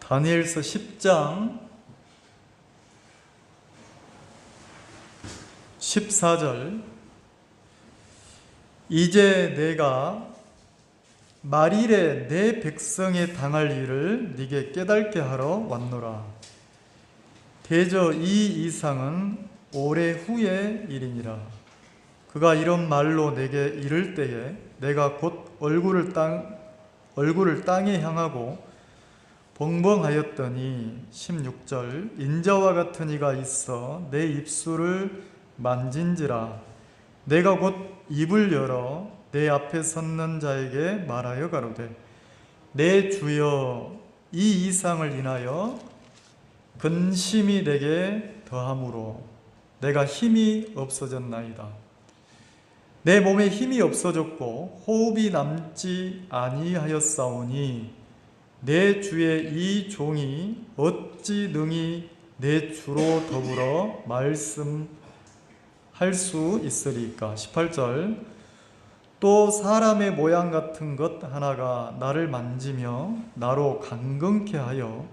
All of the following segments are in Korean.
다니엘서 10장 14절. 이제 내가 말일에 내 백성에 당할 일을 네게 깨닫게 하러 왔노라. 대저 이 이상은 오래 후의 일이니라. 그가 이런 말로 내게 이를 때에 내가 곧 얼굴을 땅에 향하고 벙벙하였더니 16절. 인자와 같은 이가 있어 내 입술을 만진지라. 내가 곧 입을 열어 내 앞에 섰는 자에게 말하여 가로되 내 주여 이 이상을 인하여 근심이 내게 더함으로 내가 힘이 없어졌나이다. 내 몸에 힘이 없어졌고 호흡이 남지 아니하였사오니 내 주의 이 종이 어찌 능히 내 주로 더불어 말씀할 수 있으리까. 18절. 또 사람의 모양 같은 것 하나가 나를 만지며 나로 강건케 하여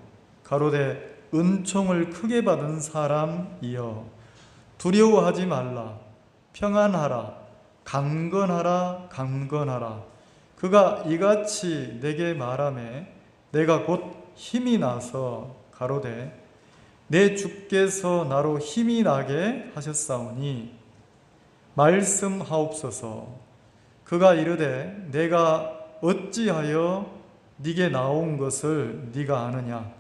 가로되 은총을 크게 받은 사람이여 두려워하지 말라. 평안하라. 강건하라. 강건하라. 그가 이같이 내게 말하매 내가 곧 힘이 나서 가로되 내 주께서 나로 힘이 나게 하셨사오니 말씀하옵소서. 그가 이르되 내가 어찌하여 네게 나온 것을 네가 아느냐.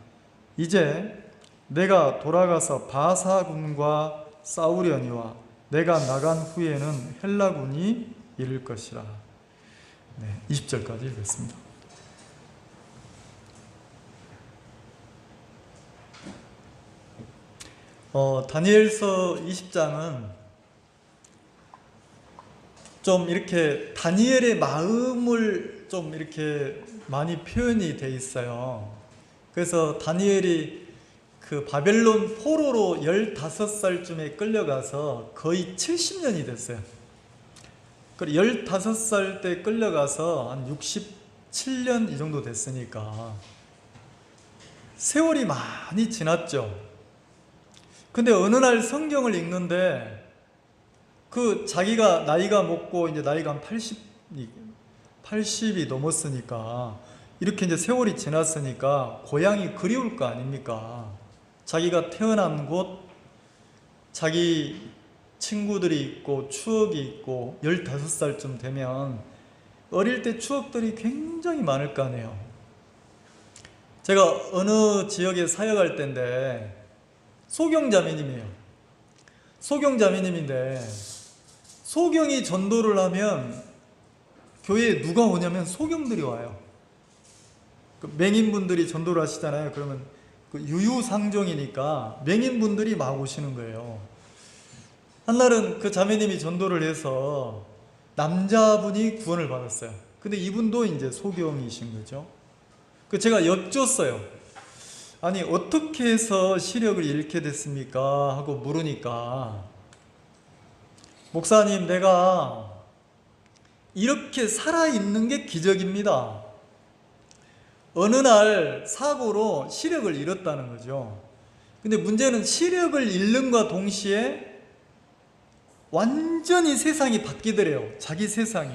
이제 내가 돌아가서 바사군과 싸우려니와 내가 나간 후에는 헬라군이 이를 것이라. 20절까지 읽겠습니다. 다니엘서 20장은 좀 이렇게 다니엘의 마음을 좀 이렇게 많이 표현이 돼 있어요. 그래서 다니엘이 그 바벨론 포로로 15살쯤에 끌려가서 거의 70년이 됐어요. 15살 때 끌려가서 한 67년 이 정도 됐으니까 세월이 많이 지났죠. 근데 어느 날 성경을 읽는데 그 자기가 나이가 먹고 이제 나이가 한 80이 넘었으니까 이렇게 이제 세월이 지났으니까 고향이 그리울 거 아닙니까? 자기가 태어난 곳, 자기 친구들이 있고 추억이 있고 15살쯤 되면 어릴 때 추억들이 굉장히 많을 거 아니에요. 제가 어느 지역에 사역할 때인데 소경자매님이에요. 소경자매님인데 소경이 전도를 하면 교회에 누가 오냐면 소경들이 와요. 맹인분들이 전도를 하시잖아요. 그러면 유유상종이니까 맹인분들이 막 오시는 거예요. 한날은 그 자매님이 전도를 해서 남자분이 구원을 받았어요. 근데 이분도 이제 소경이신 거죠. 제가 여쭸어요. 아니 어떻게 해서 시력을 잃게 됐습니까? 하고 물으니까 목사님, 내가 이렇게 살아있는 게 기적입니다. 어느 날 사고로 시력을 잃었다는 거죠. 근데 문제는 시력을 잃는과 동시에 완전히 세상이 바뀌더래요. 자기 세상이.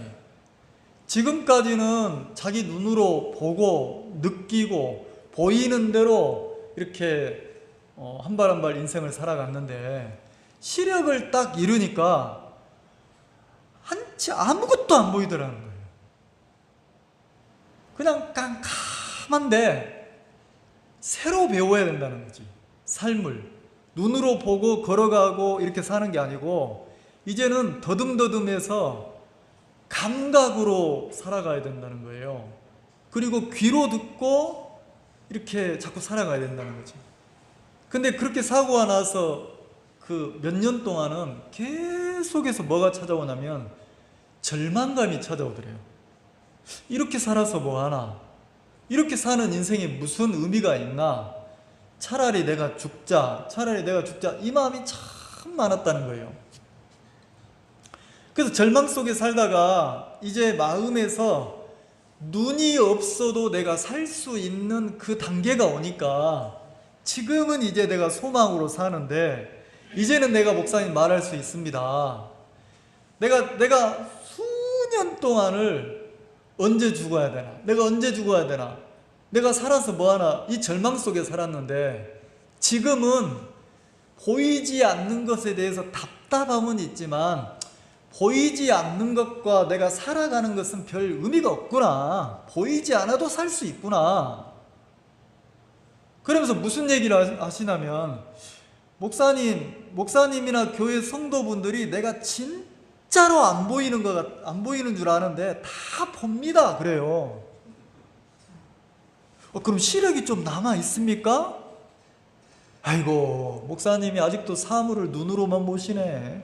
지금까지는 자기 눈으로 보고 느끼고 보이는 대로 이렇게 한 발 한 발 인생을 살아갔는데 시력을 딱 잃으니까 한치 아무것도 안 보이더라는 거예요. 그냥 깜깜한데 새로 배워야 된다는 거지. 삶을 눈으로 보고 걸어가고 이렇게 사는 게 아니고 이제는 더듬더듬해서 감각으로 살아가야 된다는 거예요. 그리고 귀로 듣고 이렇게 자꾸 살아가야 된다는 거지. 근데 그렇게 사고가 나서 그 몇 년 동안은 계속해서 뭐가 찾아오냐면 절망감이 찾아오더래요. 이렇게 살아서 뭐하나? 이렇게 사는 인생에 무슨 의미가 있나? 차라리 내가 죽자, 차라리 내가 죽자, 이 마음이 참 많았다는 거예요. 그래서 절망 속에 살다가 이제 마음에서 눈이 없어도 내가 살 수 있는 그 단계가 오니까 지금은 이제 내가 소망으로 사는데 이제는 내가 목사님 말할 수 있습니다. 내가 수년 동안을 언제 죽어야 되나? 내가 언제 죽어야 되나? 내가 살아서 뭐하나? 이 절망 속에 살았는데 지금은 보이지 않는 것에 대해서 답답함은 있지만 보이지 않는 것과 내가 살아가는 것은 별 의미가 없구나. 보이지 않아도 살 수 있구나. 그러면서 무슨 얘기를 하시냐면 목사님이나 교회 성도분들이 내가 진짜로 안 보이는 줄 아는데 다 봅니다. 그래요. 그럼 시력이 좀 남아 있습니까? 아이고, 목사님이 아직도 사물을 눈으로만 보시네.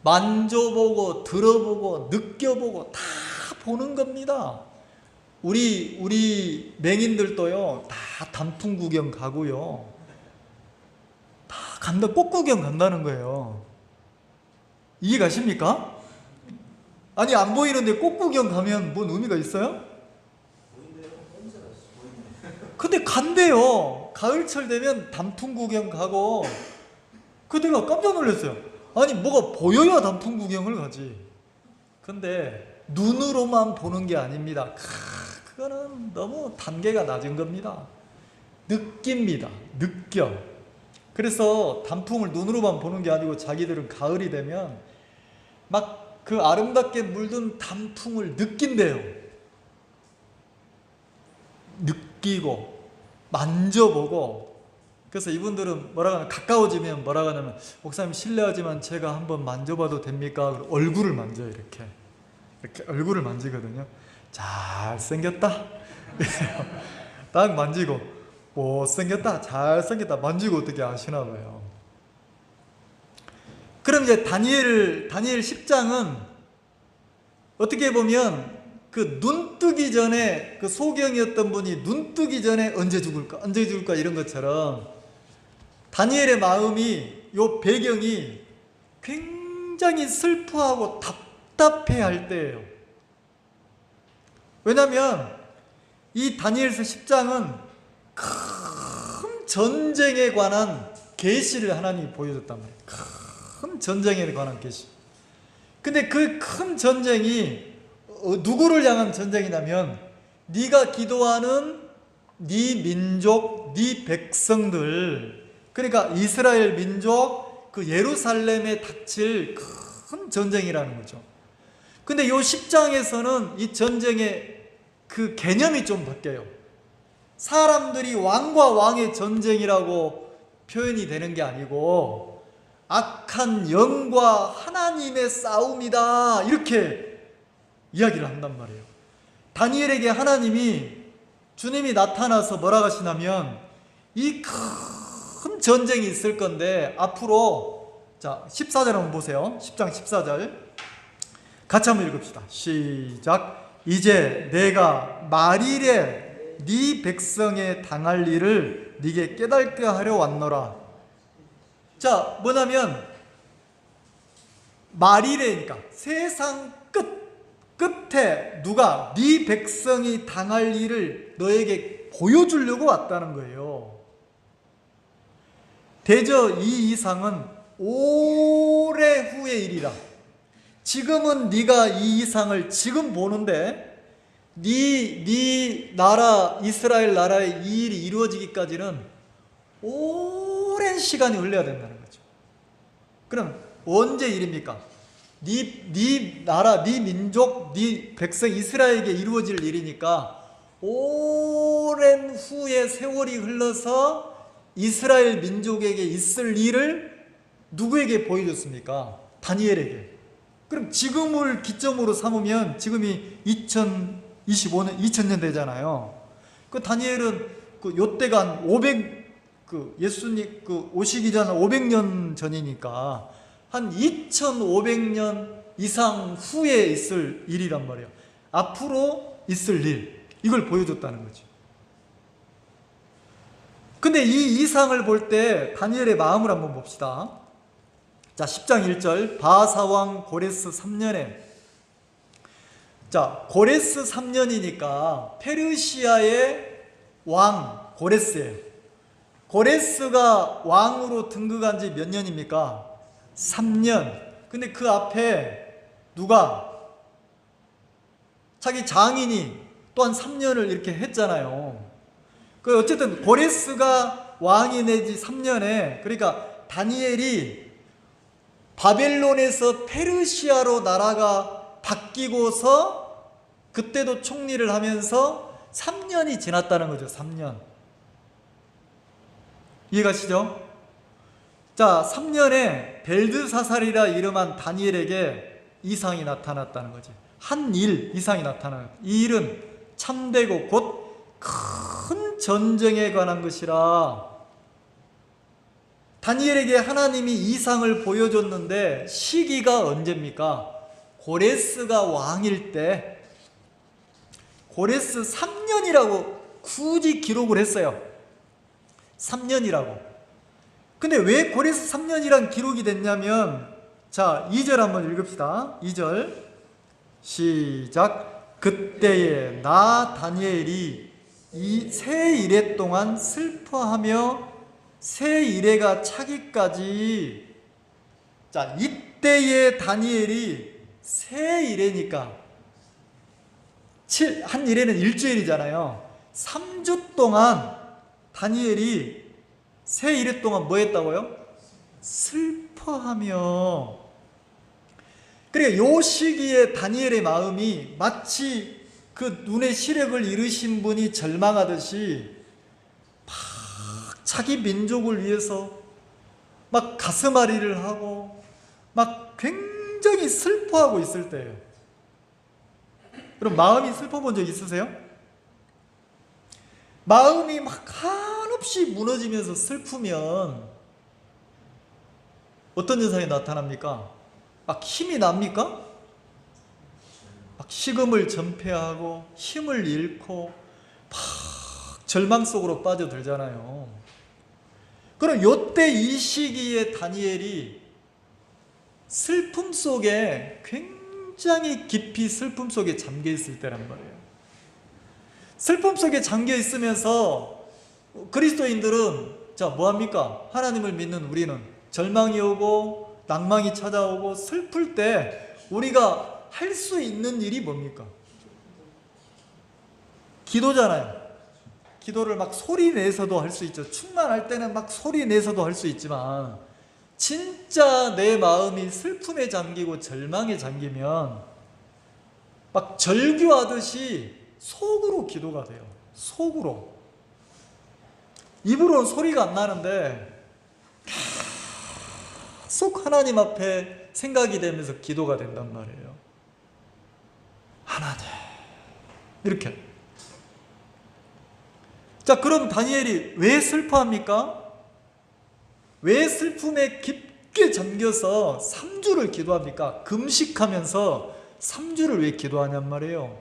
만져보고 들어보고 느껴보고 다 보는 겁니다. 우리 맹인들도요, 다 단풍 구경 가고요, 다 간다, 꽃 구경 간다는 거예요. 이해 가십니까? 아니, 안 보이는데 꽃 구경 가면 뭔 의미가 있어요? 근데 간대요. 가을철 되면 단풍 구경 가고. 그때가 깜짝 놀랐어요. 아니, 뭐가 보여야 단풍 구경을 가지. 근데 눈으로만 보는 게 아닙니다. 그거는 너무 단계가 낮은 겁니다. 느낍니다. 느껴. 그래서 단풍을 눈으로만 보는 게 아니고 자기들은 가을이 되면 막 그 아름답게 물든 단풍을 느낀대요. 느끼고 만져보고. 그래서 이분들은 뭐라고 하냐면, 가까워지면 뭐라고 하냐면, 목사님 실례하지만 제가 한번 만져봐도 됩니까? 얼굴을 만져요. 이렇게 얼굴을 만지거든요. 잘생겼다. 딱 만지고, 못생겼다, 잘생겼다 만지고 어떻게 아시나 봐요. 그럼 이제 다니엘 10장은 어떻게 보면 그 눈 뜨기 전에, 그 소경이었던 분이 눈 뜨기 전에 언제 죽을까 이런 것처럼 다니엘의 마음이, 요 배경이 굉장히 슬퍼하고 답답해 할 때예요. 왜냐하면 이 다니엘서 10장은 큰 전쟁에 관한 계시를 하나님이 보여줬단 말이에요. 큰 전쟁에 관한 계시. 근데 그 큰 전쟁이 누구를 향한 전쟁이냐면, 네가 기도하는 네 민족, 네 백성들, 그러니까 이스라엘 민족, 그 예루살렘에 닥칠 큰 전쟁이라는 거죠. 근데 이 10장에서는 이 전쟁의 그 개념이 좀 바뀌어요. 사람들이 왕과 왕의 전쟁이라고 표현이 되는 게 아니고 악한 영과 하나님의 싸움이다, 이렇게 이야기를 한단 말이에요. 다니엘에게 하나님이, 주님이 나타나서 뭐라고 하시냐면, 이 큰 전쟁이 있을 건데 앞으로, 자 14절 한번 보세요. 10장 14절 같이 한번 읽읍시다. 시작. 이제 내가 말일에 네 백성에 당할 일을 네게 깨닫게 하려 왔노라. 자, 뭐냐면 말일에니까 세상 끝에 누가 네 백성이 당할 일을 너에게 보여주려고 왔다는 거예요. 대저 이 이상은 오래 후의 일이라. 지금은 네가 이 이상을 지금 보는데 네 나라, 이스라엘 나라의 이 일이 이루어지기까지는 오랜 시간이 흘러야 된다는 거죠. 그럼 언제 일입니까? 네 나라, 네 민족, 네 백성 이스라엘에게 이루어질 일이니까 오랜 후에 세월이 흘러서 이스라엘 민족에게 있을 일을 누구에게 보여줬습니까? 다니엘에게. 그럼 지금을 기점으로 삼으면 지금이 2025년, 2000년 되잖아요. 그 다니엘은 그 요때가 한 500, 예수님 오시기 전 500년 전이니까 한 2500년 이상 후에 있을 일이란 말이에요. 앞으로 있을 일, 이걸 보여줬다는 거죠. 근데 이 이상을 볼 때 다니엘의 마음을 한번 봅시다. 자, 10장 1절. 바하사왕 고레스 3년에 자, 고레스 3년이니까 페르시아의 왕 고레스예요. 고레스가 왕으로 등극한 지 몇 년입니까? 3년. 근데 그 앞에 누가? 자기 장인이 또한 3년을 이렇게 했잖아요. 그 어쨌든 고레스가 왕이 내지 3년에, 그러니까 다니엘이 바벨론에서 페르시아로 나라가 바뀌고서 그때도 총리를 하면서 3년이 지났다는 거죠. 3년. 이해가시죠? 자, 3년에 벨드사살이라 이름한 다니엘에게 이상이 나타났다는 거지. 한 일 이상이 나타나는, 이 일은 참되고 곧 큰 전쟁에 관한 것이라. 다니엘에게 하나님이 이상을 보여줬는데 시기가 언제입니까? 고레스가 왕일 때. 고레스 3년이라고 굳이 기록을 했어요. 3년이라고. 근데 왜 고레스 3년이란 기록이 됐냐면, 자, 2절 한번 읽읍시다. 2절 시작. 그때에 나 다니엘이 이 새 이래 동안 슬퍼하며 새 이래가 차기까지. 자, 이때에 다니엘이 새 이래니까 한 이래는 일주일이잖아요. 3주 동안 다니엘이 새 이래 동안 뭐 했다고요? 슬퍼하며. 그러니까 요 시기에 다니엘의 마음이 마치 그 눈에 시력을 잃으신 분이 절망하듯이 막 자기 민족을 위해서 막 가슴앓이를 하고 막 굉장히 슬퍼하고 있을 때예요. 그럼 마음이 슬퍼 본 적 있으세요? 마음이 막 한없이 무너지면서 슬프면 어떤 현상이 나타납니까? 막 힘이 납니까? 막 식음을 전폐하고 힘을 잃고 막 절망 속으로 빠져들잖아요. 그럼 요때 이 시기에 다니엘이 슬픔 속에, 굉장히 깊이 슬픔 속에 잠겨 있을 때란 말이에요. 슬픔 속에 잠겨 있으면서 그리스도인들은 자, 뭐합니까? 하나님을 믿는 우리는 절망이 오고 낭망이 찾아오고 슬플 때 우리가 할 수 있는 일이 뭡니까? 기도잖아요. 기도를 막 소리 내서도 할 수 있죠. 충만할 때는 막 소리 내서도 할 수 있지만 진짜 내 마음이 슬픔에 잠기고 절망에 잠기면 막 절규하듯이 속으로 기도가 돼요. 속으로. 입으로는 소리가 안 나는데 계속 하나님 앞에 생각이 되면서 기도가 된단 말이에요. 하나님, 이렇게. 자, 그럼 다니엘이 왜 슬퍼합니까? 왜 슬픔에 깊게 잠겨서 3주를 기도합니까? 금식하면서 3주를 왜 기도하냔 말이에요.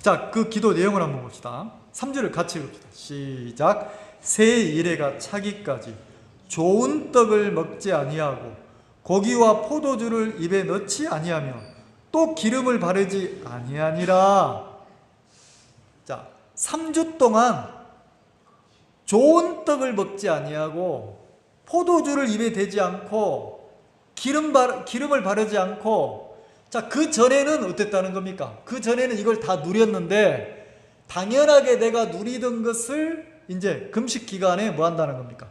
자, 그 기도 내용을 한번 봅시다. 3주를 같이 읽읍시다. 시작. 새 이래가 차기까지 좋은 떡을 먹지 아니하고 고기와 포도주를 입에 넣지 아니하며 또 기름을 바르지 아니하니라. 자, 3주 동안 좋은 떡을 먹지 아니하고 포도주를 입에 대지 않고 기름을 바르지 않고, 자, 그 전에는 어땠다는 겁니까? 그 전에는 이걸 다 누렸는데 당연하게 내가 누리던 것을 이제 금식 기간에 뭐 한다는 겁니까?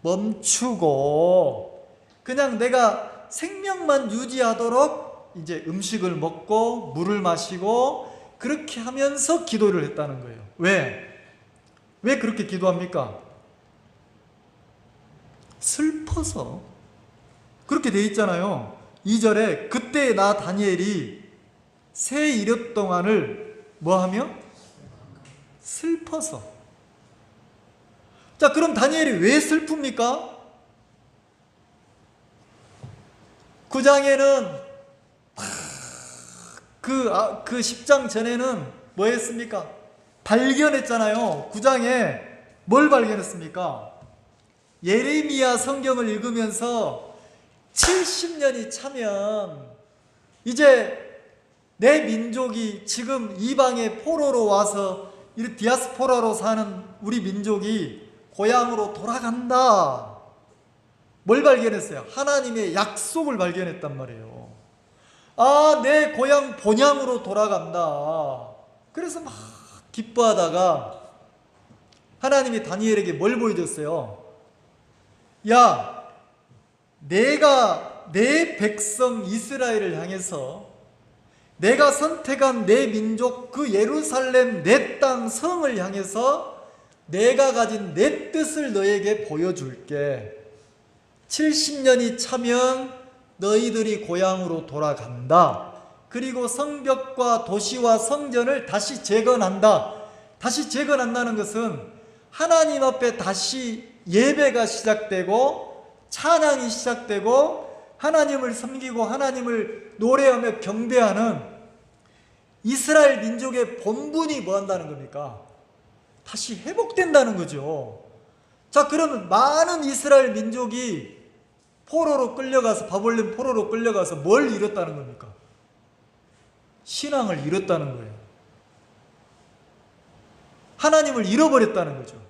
멈추고 그냥 내가 생명만 유지하도록 이제 음식을 먹고 물을 마시고 그렇게 하면서 기도를 했다는 거예요. 왜? 왜 그렇게 기도합니까? 슬퍼서. 그렇게 돼 있잖아요. 2절에 그때 나 다니엘이 새 이력 동안을 뭐하며? 슬퍼서. 자, 그럼 다니엘이 왜 슬픕니까? 9장에는 그 10장 전에는 뭐 했습니까? 발견했잖아요. 9장에 뭘 발견했습니까? 예레미야 성경을 읽으면서 70년이 차면 이제 내 민족이 지금 이방의 포로로 와서 이 디아스포라로 사는 우리 민족이 고향으로 돌아간다. 뭘 발견했어요? 하나님의 약속을 발견했단 말이에요. 아, 내 고향 본향으로 돌아간다. 그래서 막 기뻐하다가 하나님이 다니엘에게 뭘 보여줬어요? 야, 내가 내 백성 이스라엘을 향해서 내가 선택한 내 민족 그 예루살렘 내 땅 성을 향해서 내가 가진 내 뜻을 너에게 보여줄게. 70년이 차면 너희들이 고향으로 돌아간다. 그리고 성벽과 도시와 성전을 다시 재건한다. 다시 재건한다는 것은 하나님 앞에 다시 예배가 시작되고 찬양이 시작되고 하나님을 섬기고 하나님을 노래하며 경배하는 이스라엘 민족의 본분이 뭐 한다는 겁니까? 다시 회복된다는 거죠. 자, 그러면 많은 이스라엘 민족이 포로로 끌려가서, 바벨론 포로로 끌려가서 뭘 잃었다는 겁니까? 신앙을 잃었다는 거예요. 하나님을 잃어버렸다는 거죠.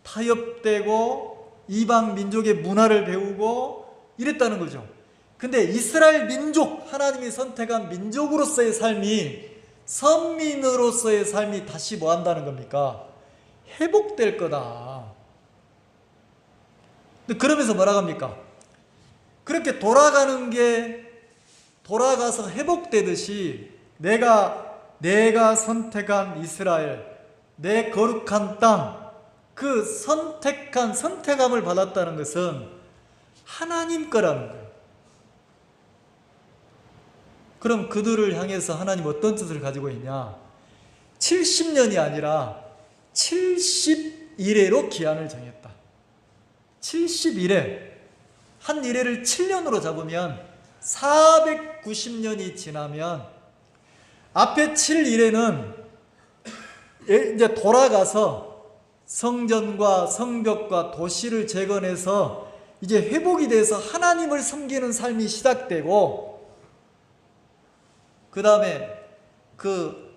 타협되고 이방 민족의 문화를 배우고 이랬다는 거죠. 근데 이스라엘 민족, 하나님이 선택한 민족으로서의 삶이, 선민으로서의 삶이 다시 뭐 한다는 겁니까? 회복될 거다. 근데 그러면서 뭐라고 합니까? 그렇게 돌아가는 게 돌아가서 회복되듯이 내가 선택한 이스라엘, 내 거룩한 땅, 그 선택함을 받았다는 것은 하나님 거라는 거예요. 그럼 그들을 향해서 하나님 어떤 뜻을 가지고 있냐? 70년이 아니라 71회로 기한을 정했다. 71회. 한 일회를 7년으로 잡으면 490년이 지나면 앞에 7일에는 이제 돌아가서 성전과 성벽과 도시를 재건해서 이제 회복이 돼서 하나님을 섬기는 삶이 시작되고, 그 다음에 그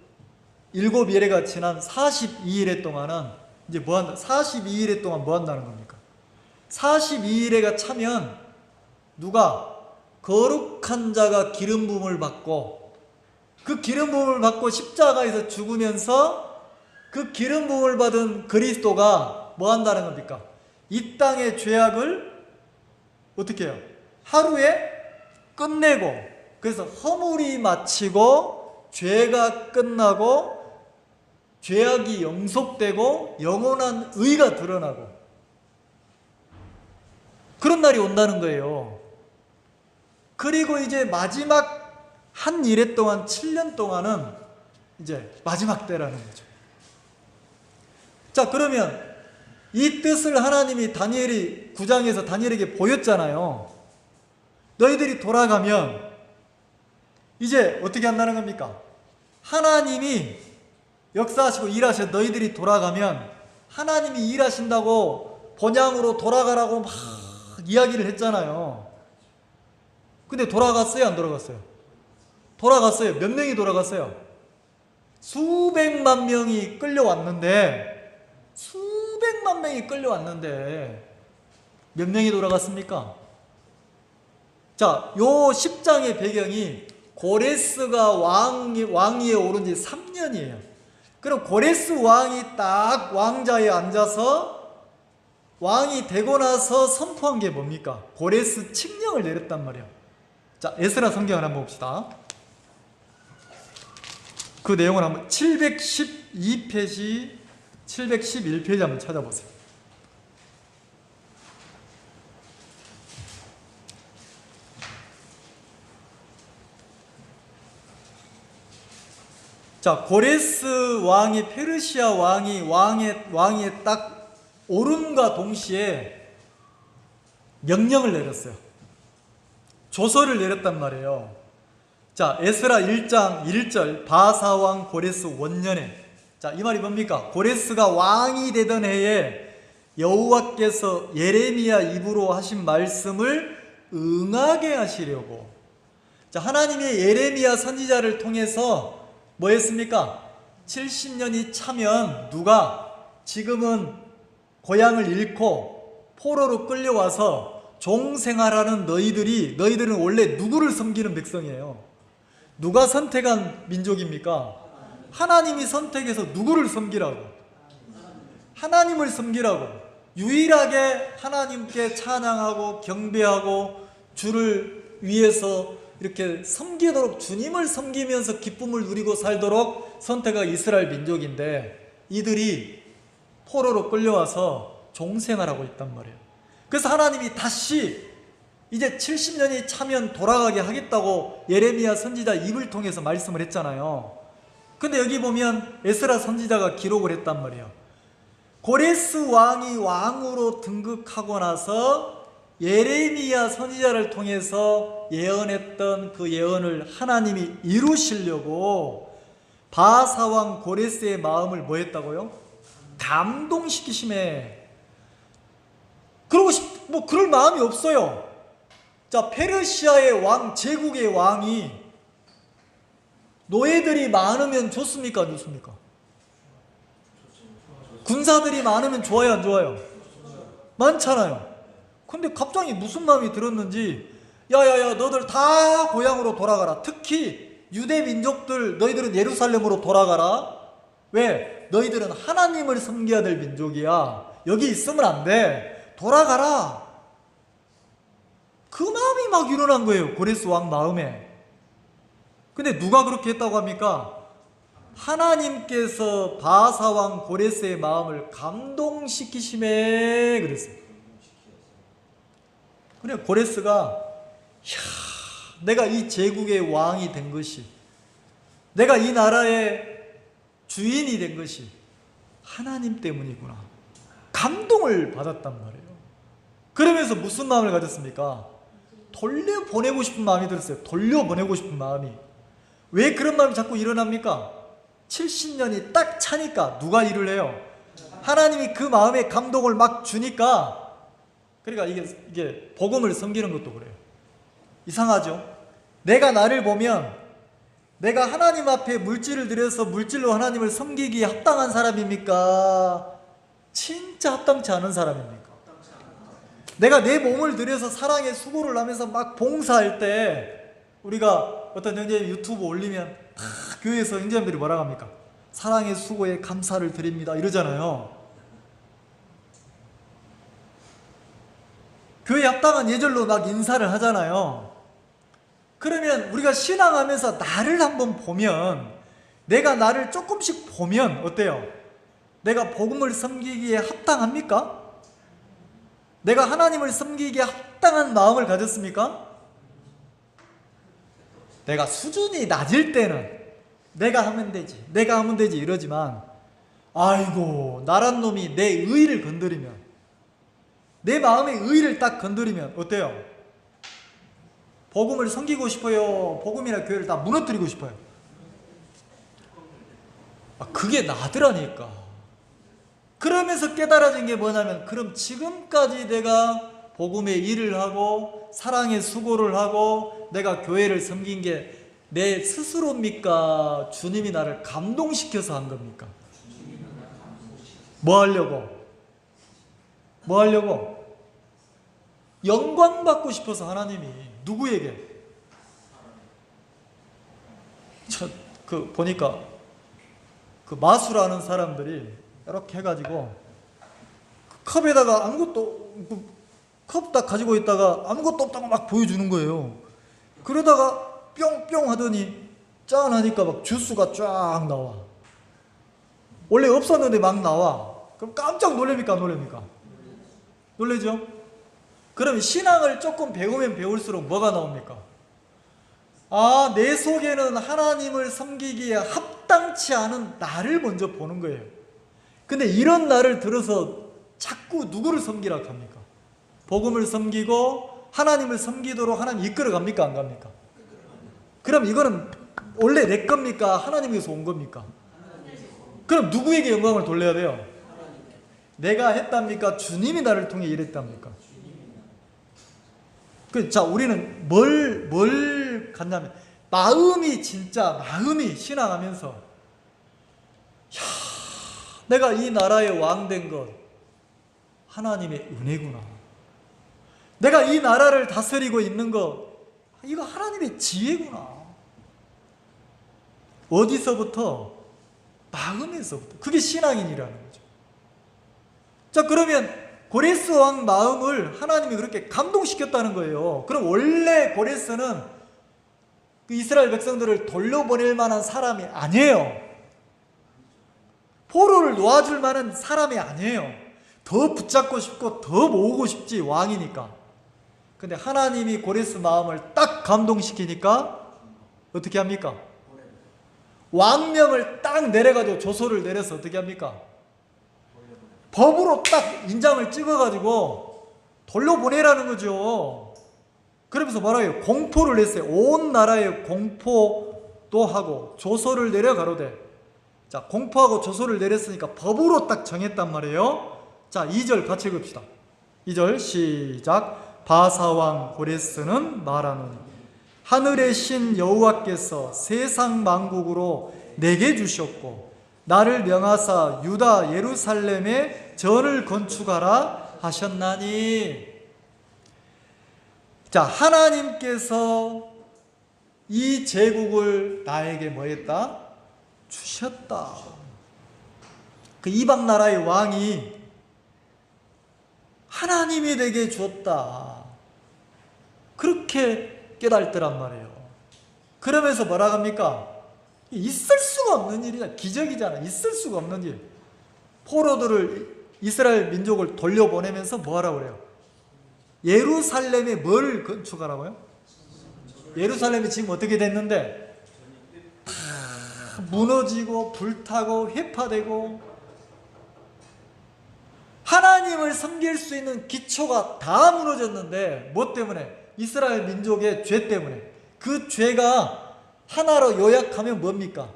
7일회가 지난 42일회 동안은 이제 뭐 한다? 42일회 동안 뭐 한다는 겁니까? 42일회가 차면 누가? 거룩한 자가 기름 부음을 받고, 그 기름 부음을 받고 십자가에서 죽으면서 그 기름 부음을 받은 그리스도가 뭐 한다는 겁니까? 이 땅의 죄악을 어떻게 해요? 하루에 끝내고, 그래서 허물이 마치고 죄가 끝나고 죄악이 영속되고 영원한 의가 드러나고 그런 날이 온다는 거예요. 그리고 이제 마지막 한 일회 동안 7년 동안은 이제 마지막 때라는 거죠. 자, 그러면 이 뜻을 하나님이 다니엘이 9장에서 다니엘에게 보였잖아요. 너희들이 돌아가면 이제 어떻게 한다는 겁니까? 하나님이 역사하시고 일하셔. 너희들이 돌아가면 하나님이 일하신다고 본향으로 돌아가라고 막 이야기를 했잖아요. 근데 돌아갔어요? 안 돌아갔어요? 돌아갔어요. 몇 명이 돌아갔어요? 수백만 명이 끌려왔는데 몇 명이 돌아갔습니까? 자, 요 10장의 배경이 고레스가 왕위에 오른 지 3년이에요. 그럼 고레스 왕이 딱 왕자에 앉아서 왕이 되고 나서 선포한 게 뭡니까? 고레스 칙령을 내렸단 말이에요. 자, 에스라 성경을 한번 봅시다. 그 내용을 한번 712페이지, 711페이지 한번 찾아보세요. 자, 고레스 왕이 페르시아 왕에 딱 오름과 동시에 명령을 내렸어요. 조서를 내렸단 말이에요. 자, 에스라 1장 1절 바사왕 고레스 원년에, 자, 이 말이 뭡니까? 고레스가 왕이 되던 해에 여호와께서 예레미야 입으로 하신 말씀을 응하게 하시려고 자, 하나님의 예레미야 선지자를 통해서 뭐 했습니까? 70년이 차면 누가 지금은 고향을 잃고 포로로 끌려와서 종생활하는 너희들은 원래 누구를 섬기는 백성이에요? 누가 선택한 민족입니까? 하나님이 선택해서 누구를 섬기라고? 하나님을 섬기라고. 유일하게 하나님께 찬양하고 경배하고 주를 위해서 이렇게 섬기도록, 주님을 섬기면서 기쁨을 누리고 살도록 선택한 이스라엘 민족인데, 이들이 포로로 끌려와서 종생활하고 있단 말이에요. 그래서 하나님이 다시 이제 70년이 차면 돌아가게 하겠다고 예레미야 선지자 입을 통해서 말씀을 했잖아요. 근데 여기 보면 에스라 선지자가 기록을 했단 말이에요. 고레스 왕이 왕으로 등극하고 나서 예레미야 선지자를 통해서 예언했던 그 예언을 하나님이 이루시려고 바사 왕 고레스의 마음을 뭐 했다고요? 감동시키심에. 그러고 뭐 그럴 마음이 없어요. 자, 페르시아의 왕, 제국의 왕이 노예들이 많으면 좋습니까, 안 좋습니까? 군사들이 많으면 좋아요, 안 좋아요? 많잖아요. 근데 갑자기 무슨 마음이 들었는지, 야야야, 너들 다 고향으로 돌아가라. 특히 유대 민족들, 너희들은 예루살렘으로 돌아가라. 왜? 너희들은 하나님을 섬겨야 될 민족이야. 여기 있으면 안 돼. 돌아가라. 그 마음이 막 일어난 거예요, 고레스 왕 마음에. 근데 누가 그렇게 했다고 합니까? 하나님께서 바사 왕 고레스의 마음을 감동시키심에 그랬어요. 그래, 고레스가 내가 이 제국의 왕이 된 것이, 내가 이 나라의 주인이 된 것이 하나님 때문이구나. 감동을 받았단 말이에요. 그러면서 무슨 마음을 가졌습니까? 돌려보내고 싶은 마음이 들었어요. 돌려보내고 싶은 마음이. 왜 그런 마음이 자꾸 일어납니까? 70년이 딱 차니까 누가 일을 해요? 하나님이 그 마음에 감동을 막 주니까. 그러니까 이게 복음을 섬기는 것도 그래요. 이상하죠? 내가 나를 보면 내가 하나님 앞에 물질을 들여서 물질로 하나님을 섬기기에 합당한 사람입니까? 진짜 합당치 않은 사람입니까? 내가 내 몸을 들여서 사랑의 수고를 하면서 막 봉사할 때, 우리가 어떤 형제님 유튜브 올리면 다 교회에서 형제님들이 뭐라고 합니까? 사랑의 수고에 감사를 드립니다 이러잖아요. 교회 합당한 예절로 막 인사를 하잖아요. 그러면 우리가 신앙하면서 나를 한번 보면, 내가 나를 조금씩 보면 어때요? 내가 복음을 섬기기에 합당합니까? 내가 하나님을 섬기기에 합당한 마음을 가졌습니까? 내가 수준이 낮을 때는 내가 하면 되지, 내가 하면 되지 이러지만, 아이고 나란 놈이 내 의의를 건드리면, 내 마음의 의의를 딱 건드리면 어때요? 복음을 섬기고 싶어요. 복음이나 교회를 다 무너뜨리고 싶어요. 그게 나더라니까. 그러면서 깨달아진 게 뭐냐면, 그럼 지금까지 내가 복음의 일을 하고 사랑의 수고를 하고 내가 교회를 섬긴 게 내 스스로입니까? 주님이 나를 감동시켜서 한 겁니까? 뭐 하려고? 뭐 하려고? 영광 받고 싶어서 하나님이. 누구에게? 보니까 그 마술하는 사람들이 이렇게 해가지고 컵에다가 아무것도, 컵 딱 가지고 있다가 아무것도 없다고 막 보여주는 거예요. 그러다가 뿅뿅 하더니 짠 하니까 막 주스가 쫙 나와. 원래 없었는데 막 나와. 그럼 깜짝 놀랍니까, 안 놀랍니까? 놀라죠? 그럼 신앙을 조금 배우면 배울수록 뭐가 나옵니까? 아, 내 속에는 하나님을 섬기기에 합당치 않은 나를 먼저 보는 거예요. 근데 이런 나를 들어서 자꾸 누구를 섬기라고 합니까? 복음을 섬기고 하나님을 섬기도록 하나님 이끌어 갑니까, 안 갑니까? 그럼 이거는 원래 내 겁니까? 하나님에서 온 겁니까? 그럼 누구에게 영광을 돌려야 돼요? 내가 했답니까? 주님이 나를 통해 일했답니까? 자, 우리는 뭘 뭘 갖냐면 마음이 신앙하면서 야, 내가 이 나라의 왕 된 것 하나님의 은혜구나. 내가 이 나라를 다스리고 있는 것 이거 하나님의 지혜구나. 어디서부터? 마음에서부터. 그게 신앙인이라는 거죠. 자, 그러면 고레스 왕 마음을 하나님이 그렇게 감동시켰다는 거예요. 그럼 원래 고레스는 그 이스라엘 백성들을 돌려보낼 만한 사람이 아니에요. 포로를 놓아줄 만한 사람이 아니에요. 더 붙잡고 싶고 더 모으고 싶지, 왕이니까. 근데 하나님이 고레스 마음을 딱 감동시키니까 어떻게 합니까? 왕명을 딱 내려가지고 조서를 내려서 어떻게 합니까? 법으로 딱 인장을 찍어가지고 돌려보내라는 거죠. 그러면서 뭐라고 해요? 공포를 냈어요. 온 나라에 공포도 하고 조서를 내려 가로되. 자, 공포하고 조서를 내렸으니까 법으로 딱 정했단 말이에요. 자, 2절 같이 읽읍시다. 2절 시작. 바사왕 고레스는 말하노니 하늘의 신 여호와께서 세상 만국으로 내게 주셨고 나를 명하사 유다 예루살렘에 전을 건축하라 하셨나니. 자, 하나님께서 이 제국을 나에게 뭐 했다? 주셨다. 그 이방 나라의 왕이 하나님이 내게 주었다. 그렇게 깨달더란 말이에요. 그러면서 뭐라 합니까? 있을 수가 없는 일이야. 기적이잖아. 있을 수가 없는 일. 포로들을, 이스라엘 민족을 돌려보내면서 뭐 하라고 그래요? 예루살렘에 뭘 건축하라고요? 예루살렘이 지금 어떻게 됐는데? 다 무너지고 불타고 회파되고 하나님을 섬길 수 있는 기초가 다 무너졌는데 뭐 때문에? 이스라엘 민족의 죄 때문에. 그 죄가 하나로 요약하면 뭡니까?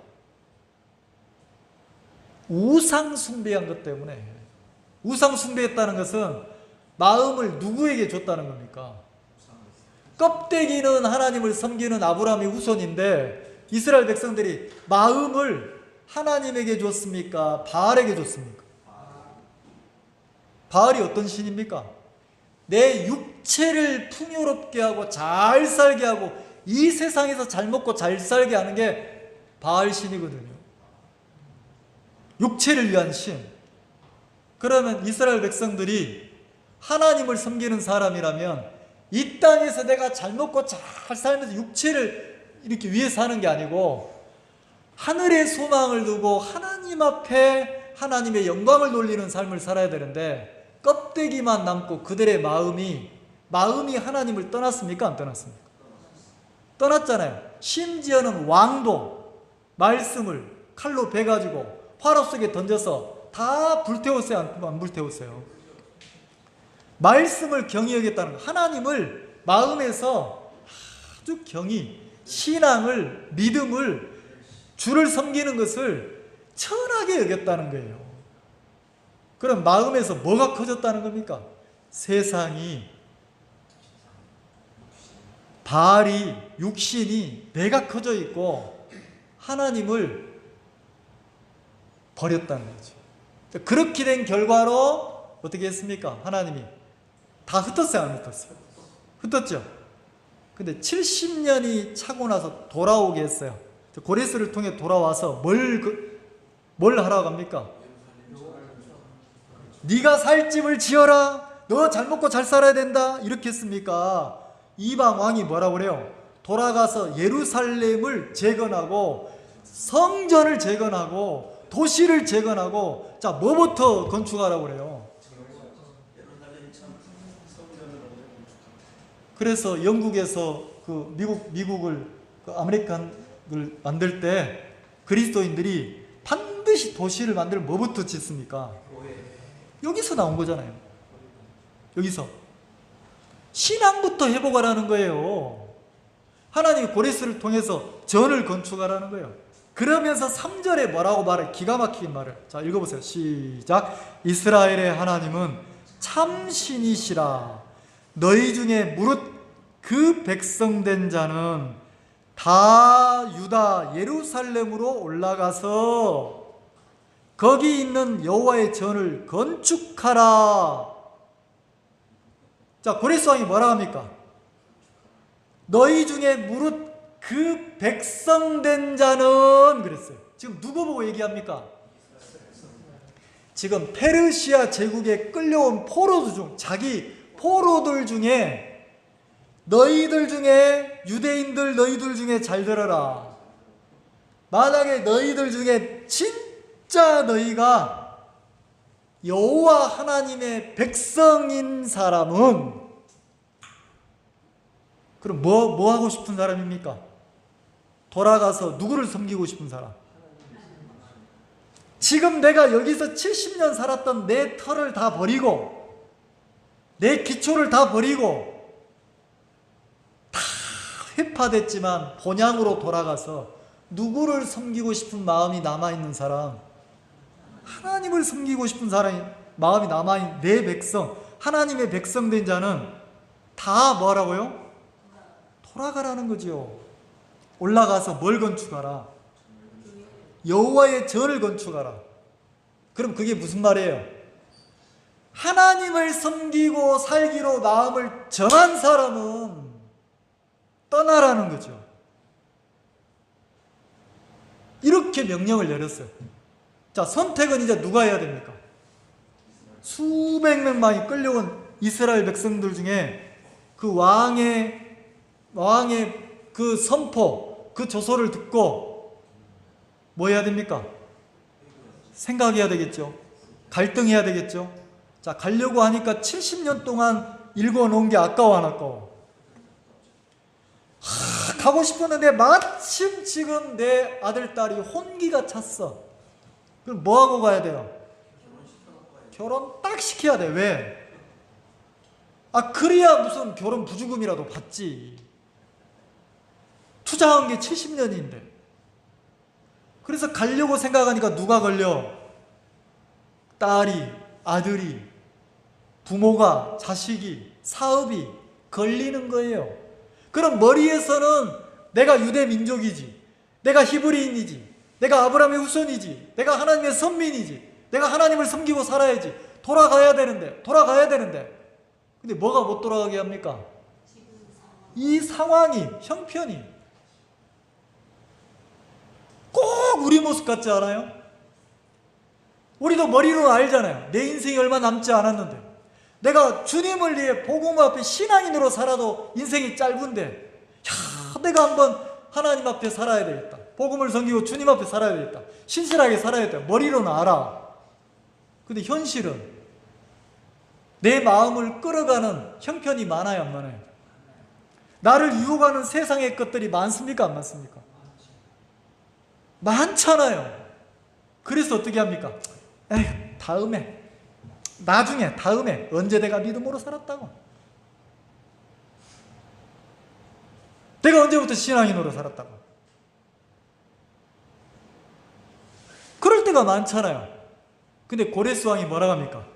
우상 숭배한 것 때문에. 우상 숭배했다는 것은 마음을 누구에게 줬다는 겁니까? 껍데기는 하나님을 섬기는 아브라함이 후손인데 이스라엘 백성들이 마음을 하나님에게 줬습니까? 바알에게 줬습니까? 바알이 어떤 신입니까? 내 육체를 풍요롭게 하고 잘 살게 하고 이 세상에서 잘 먹고 잘 살게 하는 게 바알 신이거든요. 육체를 위한 신. 그러면 이스라엘 백성들이 하나님을 섬기는 사람이라면 이 땅에서 내가 잘 먹고 잘 살면서 육체를 이렇게 위해 사는 게 아니고 하늘의 소망을 두고 하나님 앞에 하나님의 영광을 돌리는 삶을 살아야 되는데 껍데기만 남고 그들의 마음이 하나님을 떠났습니까? 안 떠났습니까? 떠났잖아요. 심지어는 왕도 말씀을 칼로 베가지고 화로 속에 던져서 다 불태웠어요? 안 불태웠어요? 말씀을 경히 여겼다는 거. 하나님을 마음에서 아주 경히 신앙을, 믿음을, 주를 섬기는 것을 천하게 여겼다는 거예요. 그럼 마음에서 뭐가 커졌다는 겁니까? 세상이, 바알이, 육신이 내가 커져 있고 하나님을 버렸다는 거죠. 그렇게 된 결과로 어떻게 했습니까? 하나님이 다 흩었어요? 안 흩었어요? 흩었죠? 근데 70년이 차고 나서 돌아오게 했어요. 고레스를 통해 돌아와서 뭘 하라고 합니까? 네가 살 집을 지어라. 너 잘 먹고 잘 살아야 된다. 이렇게 했습니까? 이방 왕이 뭐라고 그래요? 돌아가서 예루살렘을 재건하고 성전을 재건하고 도시를 재건하고 자 뭐부터 건축하라고 그래요? 그래서 영국에서 그 미국을 그 아메리칸을 만들 때 그리스도인들이 반드시 도시를 만들면 뭐부터 짓습니까? 여기서 나온 거잖아요. 여기서 신앙부터 회복하라는 거예요. 하나님이 고레스를 통해서 전을 건축하라는 거예요. 그러면서 3절에 뭐라고 말해? 기가 막힌 말을. 자, 읽어보세요. 시작. 이스라엘의 하나님은 참신이시라. 너희 중에 무릇 그 백성된 자는 다 유다 예루살렘으로 올라가서 거기 있는 여호와의 전을 건축하라. 자, 고레스 왕이 뭐라 합니까? 너희 중에 무릇 그 백성된 자는, 그랬어요. 지금 누구 보고 얘기합니까? 지금 페르시아 제국에 끌려온 포로들 중, 자기 포로들 중에, 너희들 중에, 유대인들 너희들 중에 잘 들어라. 만약에 너희들 중에 진짜 너희가 여호와 하나님의 백성인 사람은, 그럼 뭐 하고 싶은 사람입니까? 돌아가서 누구를 섬기고 싶은 사람? 지금 내가 여기서 70년 살았던 내 터를 다 버리고, 내 기초를 다 버리고, 다 회파됐지만 본향으로 돌아가서 누구를 섬기고 싶은 마음이 남아있는 사람? 하나님을 섬기고 싶은 사람이 마음이 남아있는 내 백성, 하나님의 백성된 자는 다 뭐라고요? 돌아가라는 거지요. 올라가서 뭘 건축하라? 여호와의 전을 건축하라. 그럼 그게 무슨 말이에요? 하나님을 섬기고 살기로 마음을 정한 사람은 떠나라는 거죠. 이렇게 명령을 내렸어요. 자, 선택은 이제 누가 해야 됩니까? 수백 명만이 끌려온 이스라엘 백성들 중에 그 왕의 그 선포, 그 조서를 듣고 뭐 해야 됩니까? 생각해야 되겠죠. 갈등해야 되겠죠. 자, 가려고 하니까 70년 동안 읽어놓은 게 아까워 안 아까워? 가고 싶었는데 마침 지금 내 아들, 딸이 혼기가 찼어. 그럼 뭐하고 가야 돼요? 결혼 딱 시켜야 돼. 왜? 그래야 무슨 결혼 부주금이라도 받지. 투자한 게 70년인데. 그래서 가려고 생각하니까 누가 걸려? 딸이, 아들이, 부모가, 자식이, 사업이 걸리는 거예요. 그럼 머리에서는 내가 유대 민족이지, 내가 히브리인이지, 내가 아브라함의 후손이지, 내가 하나님의 선민이지, 내가 하나님을 섬기고 살아야지, 돌아가야 되는데. 근데 뭐가 못 돌아가게 합니까? 이 상황이, 형편이 꼭 우리 모습 같지 않아요? 우리도 머리로는 알잖아요. 내 인생이 얼마 남지 않았는데, 내가 주님을 위해 복음 앞에 신앙인으로 살아도 인생이 짧은데, 내가 한번 하나님 앞에 살아야 되겠다, 복음을 섬기고 주님 앞에 살아야 되겠다, 신실하게 살아야 되겠다, 머리로는 알아. 근데 현실은 내 마음을 끌어가는 형편이 많아요, 안 많아요? 나를 유혹하는 세상의 것들이 많습니까, 안 많습니까? 많잖아요. 그래서 어떻게 합니까? 다음에, 나중에, 다음에, 언제 내가 믿음으로 살았다고? 내가 언제부터 신앙인으로 살았다고? 그럴 때가 많잖아요. 근데 고레스 왕이 뭐라고 합니까?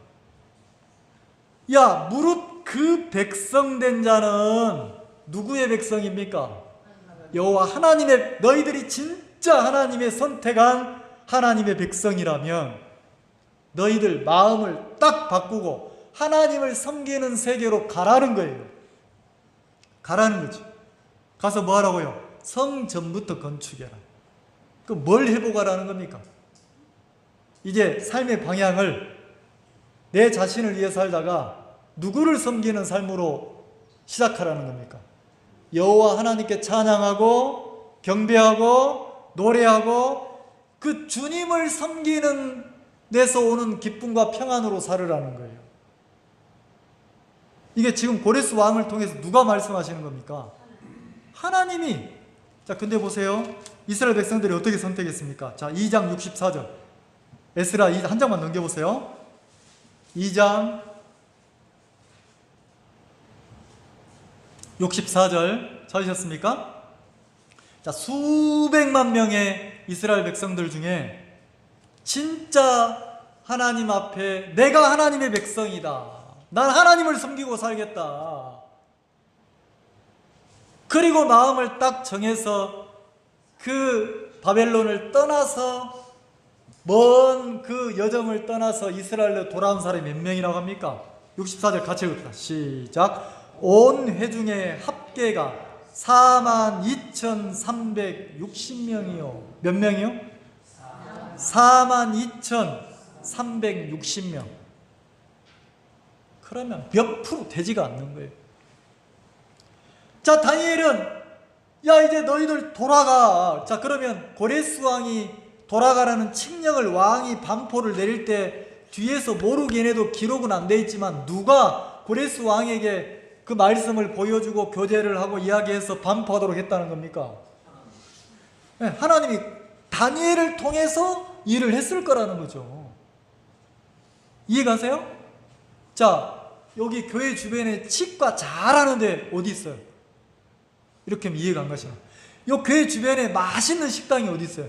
야, 무릇 그 백성된 자는 누구의 백성입니까? 여호와 하나님의, 너희들이 진짜 하나님의 선택한 하나님의 백성이라면 너희들 마음을 딱 바꾸고 하나님을 섬기는 세계로 가라는 거예요. 가라는 거지. 가서 뭐 하라고요? 성전부터 건축해라. 그럼 뭘 해보가라는 겁니까? 이제 삶의 방향을 내 자신을 위해 살다가 누구를 섬기는 삶으로 시작하라는 겁니까? 여호와 하나님께 찬양하고 경배하고 노래하고 그 주님을 섬기는 데서 오는 기쁨과 평안으로 살으라는 거예요. 이게 지금 고레스 왕을 통해서 누가 말씀하시는 겁니까? 하나님이. 자, 근데 보세요. 이스라엘 백성들이 어떻게 선택했습니까? 자, 2장 64절. 에스라 한 장만 넘겨보세요. 2장 64절 찾으셨습니까? 자, 수백만 명의 이스라엘 백성들 중에 진짜 하나님 앞에 내가 하나님의 백성이다, 난 하나님을 섬기고 살겠다, 그리고 마음을 딱 정해서 그 바벨론을 떠나서 먼 그 여정을 떠나서 이스라엘로 돌아온 사람이 몇 명이라고 합니까? 64절 같이 읽읍시다. 시작. 온 회중의 합계가 42,360명이요. 몇 명이요? 42,360명. 그러면 몇 프로 되지가 않는 거예요. 자, 다니엘은 야 이제 너희들 돌아가. 자, 그러면 고레스 왕이 돌아가라는 칙령을 왕이 반포를 내릴 때 뒤에서 모르긴 해도 기록은 안 돼 있지만 누가 고레스 왕에게 그 말씀을 보여주고 교제를 하고 이야기해서 반포하도록 했다는 겁니까? 네, 하나님이 다니엘을 통해서 일을 했을 거라는 거죠. 이해가세요? 자, 여기 교회 주변에 치과 잘하는데 어디 있어요? 이렇게 하면 이해가 안 가시나? 이 교회 주변에 맛있는 식당이 어디 있어요?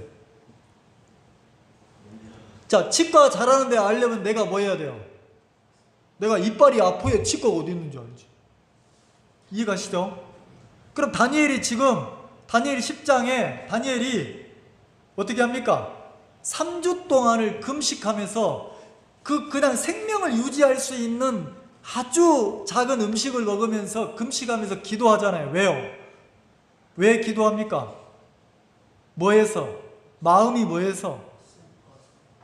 자, 치과 잘하는데 알려면 내가 뭐 해야 돼요? 내가 이빨이 아프게 치과가 어디 있는 줄 알지? 이해가시죠? 그럼 다니엘이 지금 다니엘 10장에 다니엘이 어떻게 합니까? 3주 동안을 금식하면서 그냥 생명을 유지할 수 있는 아주 작은 음식을 먹으면서 금식하면서 기도하잖아요. 왜요? 왜 기도합니까? 뭐해서? 마음이 뭐해서?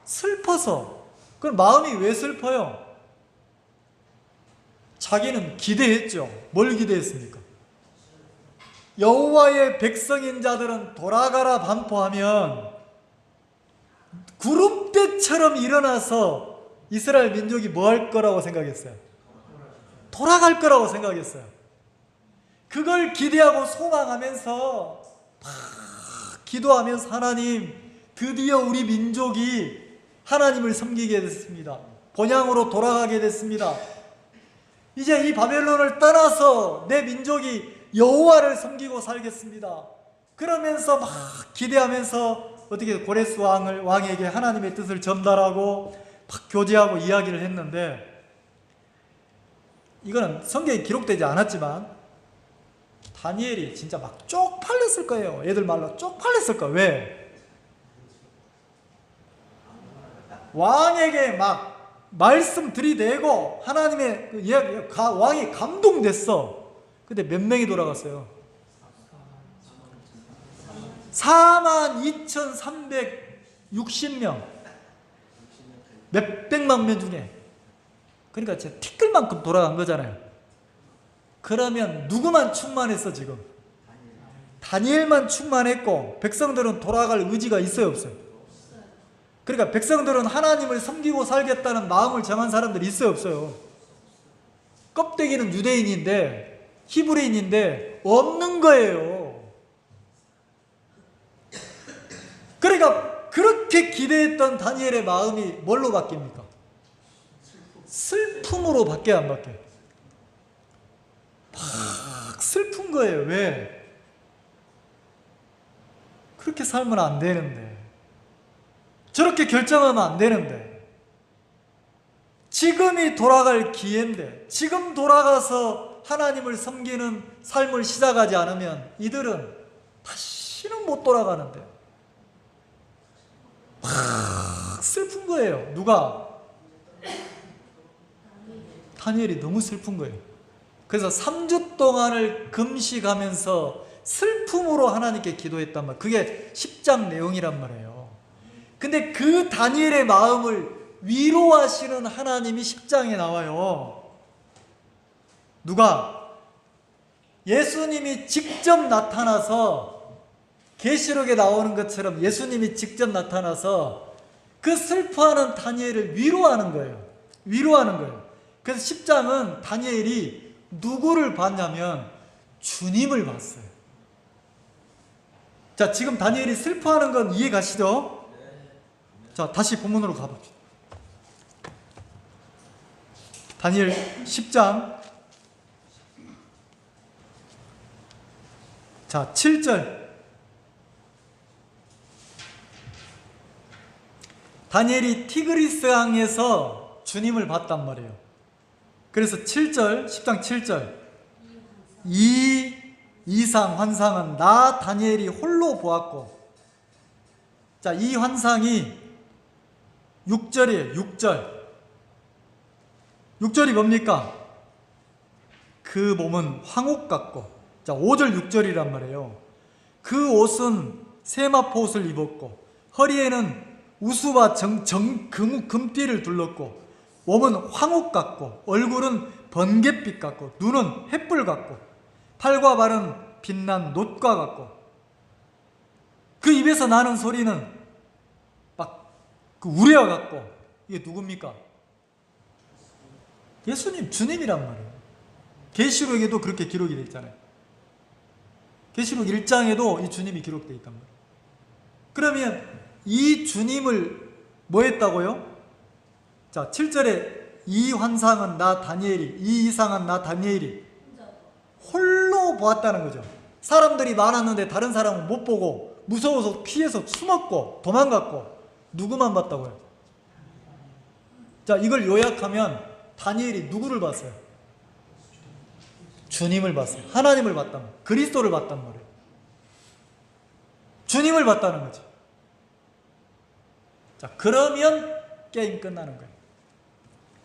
슬퍼서. 그럼 마음이 왜 슬퍼요? 자기는 기대했죠. 뭘 기대했습니까? 여호와의 백성인 자들은 돌아가라 반포하면 구름대처럼 일어나서 이스라엘 민족이 뭐 할 거라고 생각했어요? 돌아갈 거라고 생각했어요. 그걸 기대하고 소망하면서 막 기도하면서 하나님, 드디어 우리 민족이 하나님을 섬기게 됐습니다. 본향으로 돌아가게 됐습니다. 이제 이 바벨론을 떠나서 내 민족이 여호와를 섬기고 살겠습니다. 그러면서 막 기대하면서 어떻게 고레스 왕에게 하나님의 뜻을 전달하고 막 교제하고 이야기를 했는데, 이거는 성경에 기록되지 않았지만 다니엘이 진짜 막 쪽팔렸을 거예요. 애들 말로 쪽팔렸을 거예요. 왜? 왕에게 막 말씀 들이대고 하나님의 그 이야기, 왕이 감동됐어. 근데 몇 명이 돌아갔어요? 42,360명. 몇백만 명 중에. 그러니까 진짜 티끌만큼 돌아간 거잖아요. 그러면 누구만 충만했어 지금? 다니엘만 충만했고 백성들은 돌아갈 의지가 있어요 없어요? 그러니까 백성들은 하나님을 섬기고 살겠다는 마음을 정한 사람들이 있어요 없어요? 껍데기는 유대인인데 히브리인인데 없는 거예요. 그러니까 그렇게 기대했던 다니엘의 마음이 뭘로 바뀝니까? 슬픔으로 바뀌어야 안 바뀌어요? 막 슬픈 거예요. 왜? 그렇게 살면 안 되는데, 저렇게 결정하면 안 되는데, 지금이 돌아갈 기회인데, 지금 돌아가서 하나님을 섬기는 삶을 시작하지 않으면 이들은 다시는 못 돌아가는데 막 슬픈 거예요. 누가? 다니엘이 너무 슬픈 거예요. 그래서 3주 동안을 금식하면서 슬픔으로 하나님께 기도했단 말이에요. 그게 10장 내용이란 말이에요. 근데 그 다니엘의 마음을 위로하시는 하나님이 10장에 나와요. 누가? 예수님이 직접 나타나서, 계시록에 나오는 것처럼 예수님이 직접 나타나서 그 슬퍼하는 다니엘을 위로하는 거예요. 위로하는 거예요. 그래서 10장은 다니엘이 누구를 봤냐면 주님을 봤어요. 자, 지금 다니엘이 슬퍼하는 건 이해 가시죠? 자, 다시 본문으로 가봅시다. 다니엘 10장 자 7절. 다니엘이 티그리스 강에서 주님을 봤단 말이에요. 그래서 7절, 10장 7절, 이 이상 환상은 나 다니엘이 홀로 보았고, 자, 이 환상이 6절이에요. 6절. 6절이 뭡니까? 그 몸은 황옥 같고, 자, 5절 6절이란 말이에요. 그 옷은 세마포 옷을 입었고 허리에는 우수와 금띠를 둘렀고 몸은 황옥 같고 얼굴은 번갯빛 같고 눈은 횃불 같고 팔과 발은 빛난 놋과 같고 그 입에서 나는 소리는 막 그 우레와 같고. 이게 누굽니까? 예수님, 주님이란 말이에요. 계시록에도 그렇게 기록이 되어 있잖아요. 계시록 1장에도 이 주님이 기록되어 있단 말이에요. 그러면 이 주님을 뭐 했다고요? 자, 7절에 이 환상은 나 다니엘이, 이 이상은 나 다니엘이 홀로 보았다는 거죠. 사람들이 많았는데 다른 사람은 못 보고 무서워서 피해서 숨었고 도망갔고 누구만 봤다고요? 자, 이걸 요약하면 다니엘이 누구를 봤어요? 주님을 봤어요. 하나님을 봤단 말이에요. 그리스도를 봤단 말이에요. 주님을 봤다는 거죠. 자, 그러면 게임 끝나는 거예요.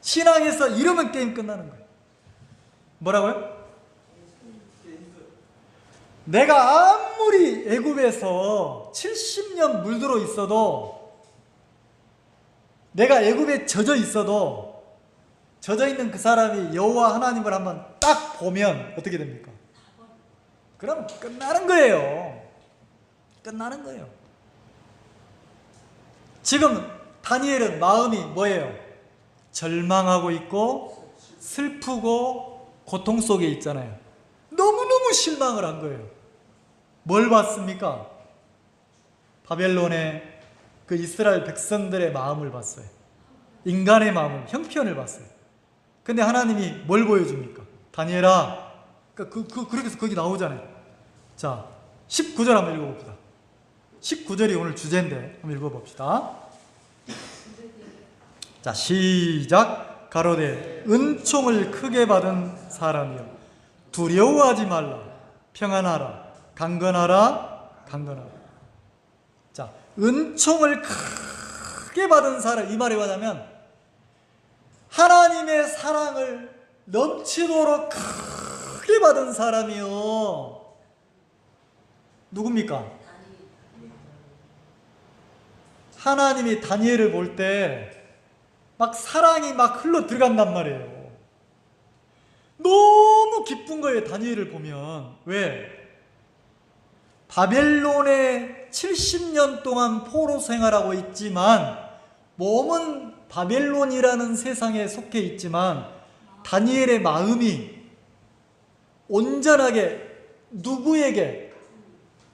신앙에서 이러면 게임 끝나는 거예요. 뭐라고요? 내가 아무리 애굽에서 70년 물들어 있어도, 내가 애굽에 젖어 있어도 젖어 있는 그 사람이 여호와 하나님을 한번 딱 보면 어떻게 됩니까? 그럼 끝나는 거예요. 끝나는 거예요. 지금 다니엘은 마음이 뭐예요? 절망하고 있고 슬프고 고통 속에 있잖아요. 너무너무 실망을 한 거예요. 뭘 봤습니까? 바벨론의 그 이스라엘 백성들의 마음을 봤어요. 인간의 마음을, 형편을 봤어요. 근데 하나님이 뭘 보여줍니까? 다니엘아, 그렇게 해서 거기 나오잖아요. 자, 19절 한번 읽어봅시다. 19절이 오늘 주제인데 한번 읽어봅시다. 자, 시작. 가로되 은총을 크게 받은 사람이여 두려워하지 말라. 평안하라. 강건하라. 강건하라. 자, 은총을 크게 받은 사람, 이 말이 뭐냐면 하나님의 사랑을 넘치도록 크게 받은 사람이요. 누굽니까? 하나님이 다니엘을 볼 때 막 사랑이 막 흘러 들어간단 말이에요. 너무 기쁜 거예요, 다니엘을 보면. 왜? 바벨론에 70년 동안 포로 생활하고 있지만 몸은 바벨론이라는 세상에 속해 있지만 다니엘의 마음이 온전하게 누구에게?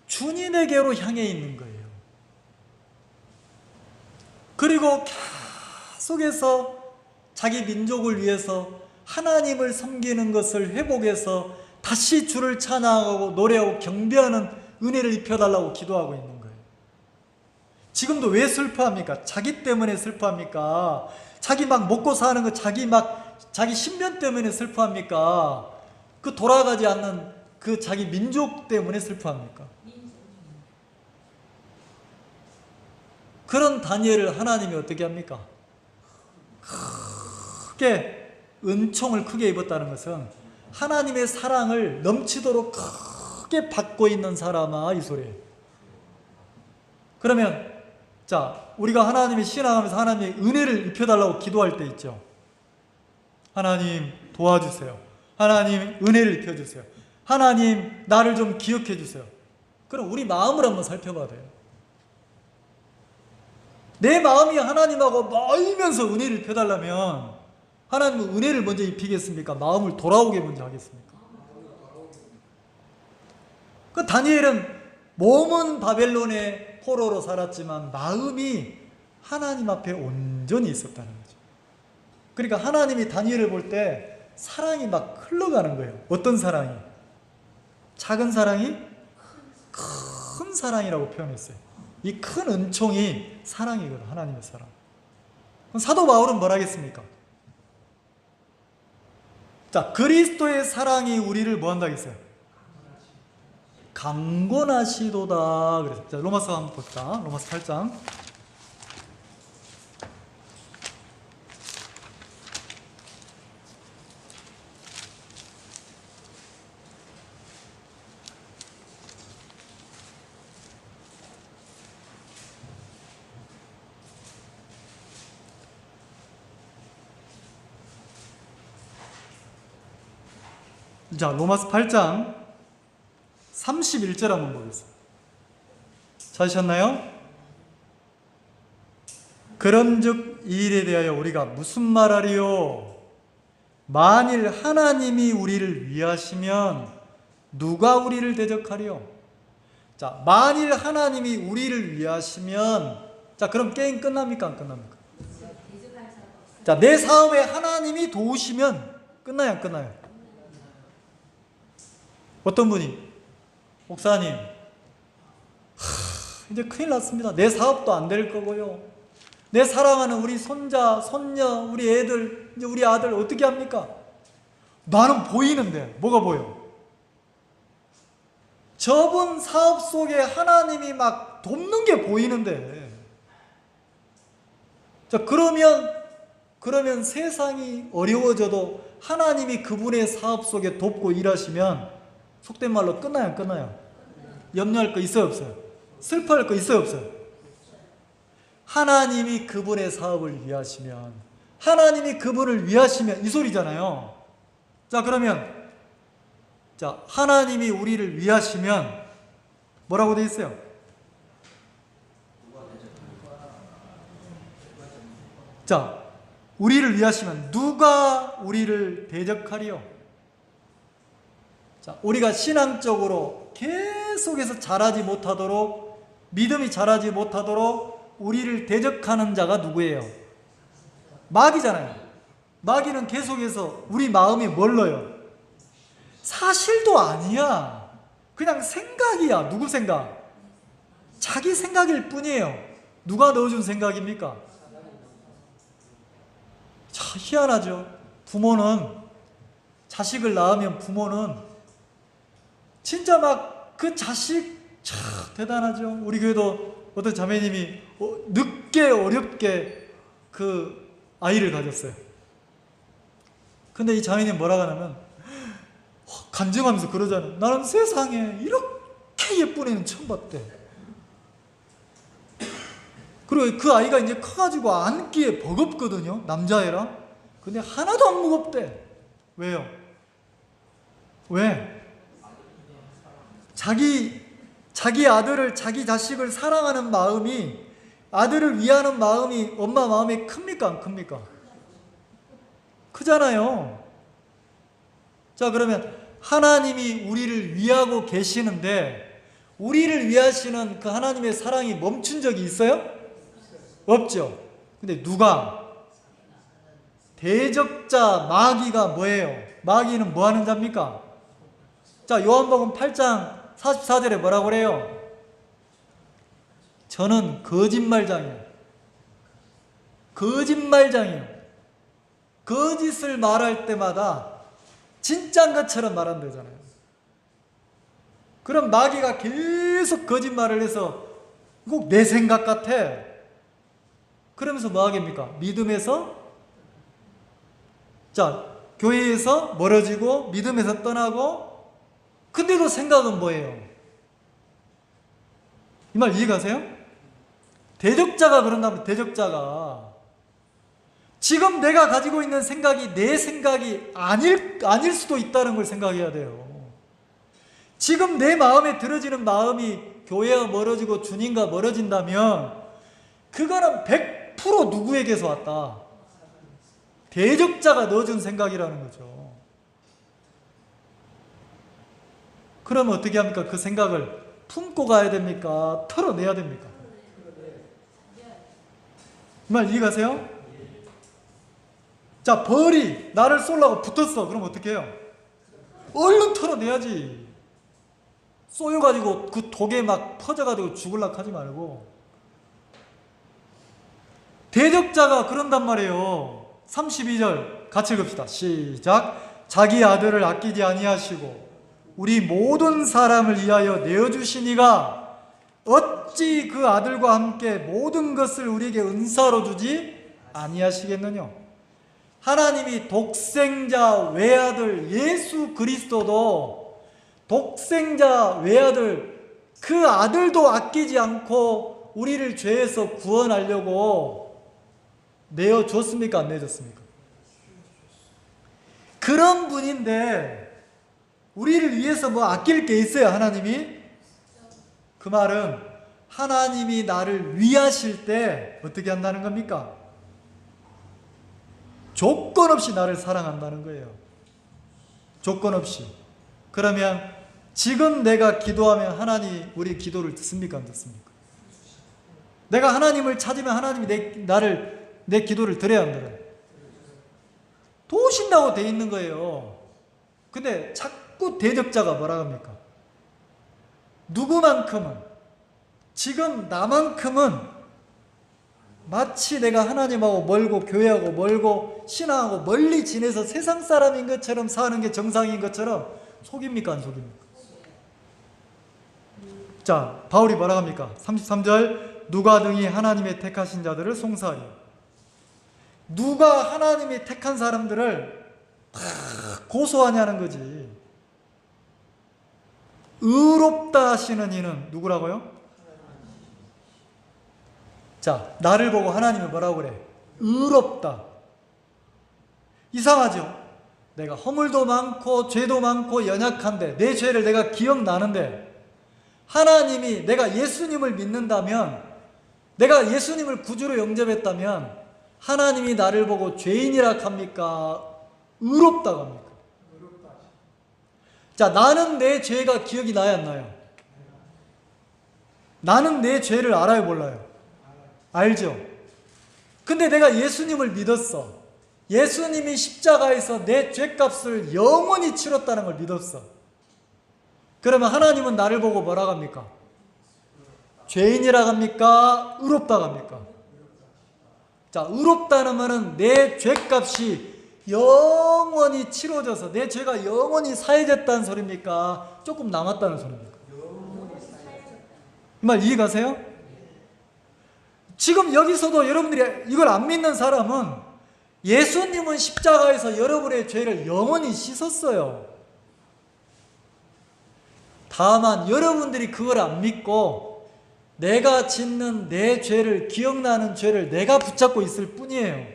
주님에게로 향해 있는 거예요. 그리고 계속해서 자기 민족을 위해서 하나님을 섬기는 것을 회복해서 다시 주를 찬양하고 노래하고 경배하는 은혜를 입혀달라고 기도하고 있는 거예요. 지금도 왜 슬퍼합니까? 자기 때문에 슬퍼합니까? 자기 막 먹고 사는 거 자기 신변 때문에 슬퍼합니까? 그 돌아가지 않는 그 자기 민족 때문에 슬퍼합니까? 그런 다니엘을 하나님이 어떻게 합니까? 크게 은총을 크게 입었다는 것은 하나님의 사랑을 넘치도록 크게 받고 있는 사람아, 이 소리예요. 그러면 자, 우리가 하나님의 신앙하면서 하나님의 은혜를 입혀달라고 기도할 때 있죠. 하나님 도와주세요. 하나님 은혜를 입혀주세요. 하나님 나를 좀 기억해 주세요. 그럼 우리 마음을 한번 살펴봐야 돼요. 내 마음이 하나님하고 멀면서 은혜를 입혀달라면 하나님은 은혜를 먼저 입히겠습니까? 마음을 돌아오게 먼저 하겠습니까? 그 다니엘은 몸은 바벨론의 포로로 살았지만 마음이 하나님 앞에 온전히 있었다는 거죠. 그러니까 하나님이 다니엘을 볼 때 사랑이 막 흘러가는 거예요. 어떤 사랑이? 작은 사랑이 큰 사랑이라고 표현했어요. 이 큰 은총이 사랑이거든, 하나님의 사랑. 그럼 사도 바울은 뭘 하겠습니까? 자, 그리스도의 사랑이 우리를 뭐 한다고 했어요? 강권하시도다. 그래서 자, 로마서 한번 볼까? 로마서 8장. 자, 로마서 8장 31절 한번 보겠습니다. 찾으셨나요? 그런즉 이 일에 대하여 우리가 무슨 말하리요? 만일 하나님이 우리를 위하시면 누가 우리를 대적하리요? 자, 만일 하나님이 우리를 위하시면, 자, 그럼 게임 끝납니까? 안 끝납니까? 자, 내 사업에 하나님이 도우시면 끝나요? 안 끝나요? 어떤 분이, 목사님, 이제 큰일 났습니다. 내 사업도 안 될 거고요. 내 사랑하는 우리 손자, 손녀, 우리 애들, 이제 우리 아들 어떻게 합니까? 나는 보이는데, 뭐가 보여? 저분 사업 속에 하나님이 막 돕는 게 보이는데. 자, 그러면 세상이 어려워져도 하나님이 그분의 사업 속에 돕고 일하시면 속된 말로 끝나요, 안 끝나요? 염려할 거 있어요, 없어요? 슬퍼할 거 있어요, 없어요? 하나님이 그분의 사업을 위하시면, 하나님이 그분을 위하시면 이 소리잖아요. 자, 그러면 자, 하나님이 우리를 위하시면 뭐라고 되어 있어요? 자, 우리를 위하시면 누가 우리를 대적하리요? 자, 우리가 신앙적으로 계속해서 자라지 못하도록, 믿음이 자라지 못하도록 우리를 대적하는 자가 누구예요? 마귀잖아요. 마귀는 계속해서 우리 마음이 뭘 넣어요? 사실도 아니야. 그냥 생각이야. 누구 생각? 자기 생각일 뿐이에요. 누가 넣어준 생각입니까? 참 희한하죠. 부모는, 자식을 낳으면 부모는 진짜 막 그 자식 참 대단하죠. 우리 교회도 어떤 자매님이 늦게 어렵게 그 아이를 가졌어요. 근데 이 자매님 뭐라고 하냐면 간증하면서 그러잖아요. 나는 세상에 이렇게 예쁜 애는 처음 봤대. 그리고 그 아이가 이제 커가지고 안기에 버겁거든요. 남자애라. 근데 하나도 안 무겁대. 왜요? 왜? 자기 아들을, 자기 자식을 사랑하는 마음이, 아들을 위하는 마음이 엄마 마음에 큽니까? 안 큽니까? 크잖아요. 자, 그러면 하나님이 우리를 위하고 계시는데 우리를 위하시는 그 하나님의 사랑이 멈춘 적이 있어요? 없죠. 근데 누가? 대적자 마귀가 뭐예요? 마귀는 뭐 하는 자입니까? 자, 요한복음 8장 44절에 뭐라고 그래요? 저는 거짓말장이에요. 거짓말장이에요. 거짓을 말할 때마다 진짜인 것처럼 말한다잖아요. 그럼 마귀가 계속 거짓말을 해서 꼭 내 생각 같아. 그러면서 뭐 하겠습니까? 믿음에서, 자, 교회에서 멀어지고 믿음에서 떠나고, 근데도 생각은 뭐예요? 이 말 이해가세요? 대적자가 그런다면, 대적자가 지금 내가 가지고 있는 생각이 내 생각이 아닐 수도 있다는 걸 생각해야 돼요. 지금 내 마음에 들어지는 마음이 교회와 멀어지고 주님과 멀어진다면 그거는 100% 누구에게서 왔다? 대적자가 넣어준 생각이라는 거죠. 그러면 어떻게 합니까? 그 생각을 품고 가야 됩니까? 털어내야 됩니까? 이 말 이해가세요? 자, 벌이 나를 쏘려고 붙었어. 그럼 어떻게 해요? 얼른 털어내야지. 쏘여가지고 그 독에 막 퍼져가지고 죽을락 하지 말고. 대적자가 그런단 말이에요. 32절 같이 읽읍시다. 시작. 자기 아들을 아끼지 아니하시고 우리 모든 사람을 위하여 내어주시니가 어찌 그 아들과 함께 모든 것을 우리에게 은사로 주지 아니하시겠느냐. 하나님이 독생자 외아들 예수 그리스도도 독생자 외아들 그 아들도 아끼지 않고 우리를 죄에서 구원하려고 내어줬습니까? 안 내줬습니까? 그런 분인데 우리를 위해서 뭐 아낄 게 있어요, 하나님이? 그 말은 하나님이 나를 위하실 때 어떻게 한다는 겁니까? 조건 없이 나를 사랑한다는 거예요. 조건 없이. 그러면 지금 내가 기도하면 하나님이 우리 기도를 듣습니까? 안 듣습니까? 내가 하나님을 찾으면 하나님이 내 기도를 들어야 안 들어요? 도우신다고 돼 있는 거예요. 근데 자꾸 대적자가 뭐라 합니까? 누구만큼은, 지금 나만큼은 마치 내가 하나님하고 멀고 교회하고 멀고 신앙하고 멀리 지내서 세상 사람인 것처럼 사는 게 정상인 것처럼 속입니까? 안 속입니까? 자, 바울이 뭐라 합니까? 33절 누가 등이 하나님의 택하신 자들을 송사하리. 누가 하나님이 택한 사람들을 다 고소하냐는 거지. 의롭다 하시는 이는 누구라고요? 자, 나를 보고 하나님이 뭐라고 그래? 의롭다. 이상하죠? 내가 허물도 많고 죄도 많고 연약한데 내 죄를 내가 기억나는데 하나님이 내가 예수님을 믿는다면, 내가 예수님을 구주로 영접했다면 하나님이 나를 보고 죄인이라 합니까? 의롭다고 합니까? 자, 나는 내 죄가 기억이 나야 안 나요? 나는 내 죄를 알아요, 몰라요? 알죠? 근데 내가 예수님을 믿었어. 예수님이 십자가에서 내 죄값을 영원히 치렀다는 걸 믿었어. 그러면 하나님은 나를 보고 뭐라고 합니까? 죄인이라고 합니까? 의롭다고 합니까? 자, 의롭다는 말은 내 죄값이 영원히 치러져서 내 죄가 영원히 사해졌다는 소리입니까? 조금 남았다는 소리입니까? 이 말 이해가세요? 지금 여기서도 여러분들이 이걸 안 믿는 사람은 예수님은 십자가에서 여러분의 죄를 영원히 씻었어요. 다만 여러분들이 그걸 안 믿고 내가 짓는 내 죄를, 기억나는 죄를 내가 붙잡고 있을 뿐이에요.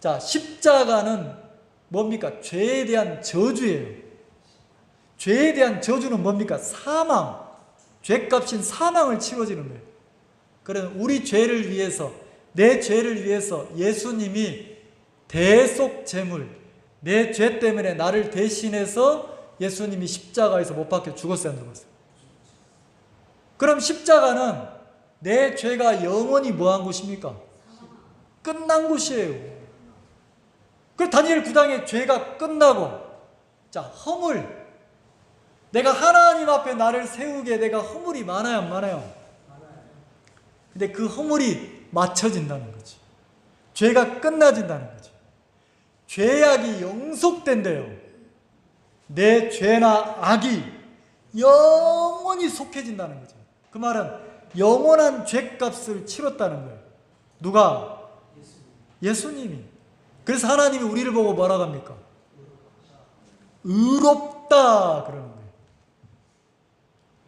자, 십자가는 뭡니까? 죄에 대한 저주예요. 죄에 대한 저주는 뭡니까? 사망. 죄값인 사망을 치러지는 거예요. 그러면 우리 죄를 위해서, 내 죄를 위해서 예수님이 대속제물, 내 죄 때문에 나를 대신해서 예수님이 십자가에서 못 박혀 죽었어요, 안 죽었어요? 그럼 십자가는 내 죄가 영원히 뭐한 곳입니까? 끝난 곳이에요. 그 다니엘 9장의 죄가 끝나고, 자, 허물. 내가 하나님 앞에 나를 세우게 내가 허물이 많아요, 안 많아요? 근데 그 허물이 맞춰진다는 거지. 죄가 끝나진다는 거지. 죄악이 영속된대요. 내 죄나 악이 영원히 속해진다는 거죠. 그 말은 영원한 죄값을 치렀다는 거예요. 누가? 예수님이. 그래서 하나님이 우리를 보고 뭐라고 합니까? 의롭다 그러는 거예요.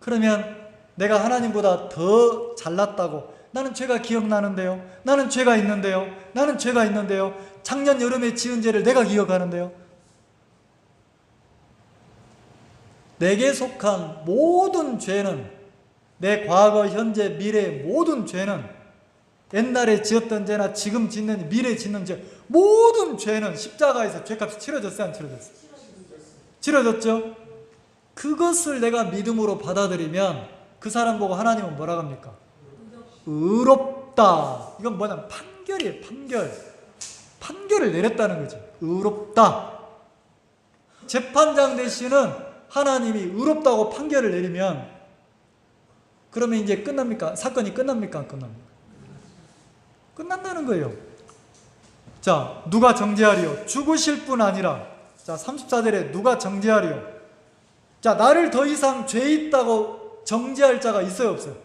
그러면 내가 하나님보다 더 잘났다고, 나는 죄가 기억나는데요, 나는 죄가 있는데요, 나는 죄가 있는데요, 작년 여름에 지은 죄를 내가 기억하는데요. 내게 속한 모든 죄는, 내 과거, 현재, 미래의 모든 죄는, 옛날에 지었던 죄나 지금 짓는, 미래에 짓는 죄, 모든 죄는 십자가에서 죄값이 치러졌어요, 안 치러졌어요? 치러졌죠? 그것을 내가 믿음으로 받아들이면 그 사람 보고 하나님은 뭐라고 합니까? 의롭다. 이건 뭐냐면 판결이에요, 판결. 판결을 내렸다는 거죠. 의롭다. 재판장 되시는 하나님이 의롭다고 판결을 내리면 그러면 이제 끝납니까? 사건이 끝납니까? 안 끝납니까? 끝난다는 거예요. 자, 누가 정죄하리요? 죽으실 뿐 아니라, 자, 34절에 누가 정죄하리요? 자, 나를 더 이상 죄 있다고 정죄할 자가 있어요, 없어요?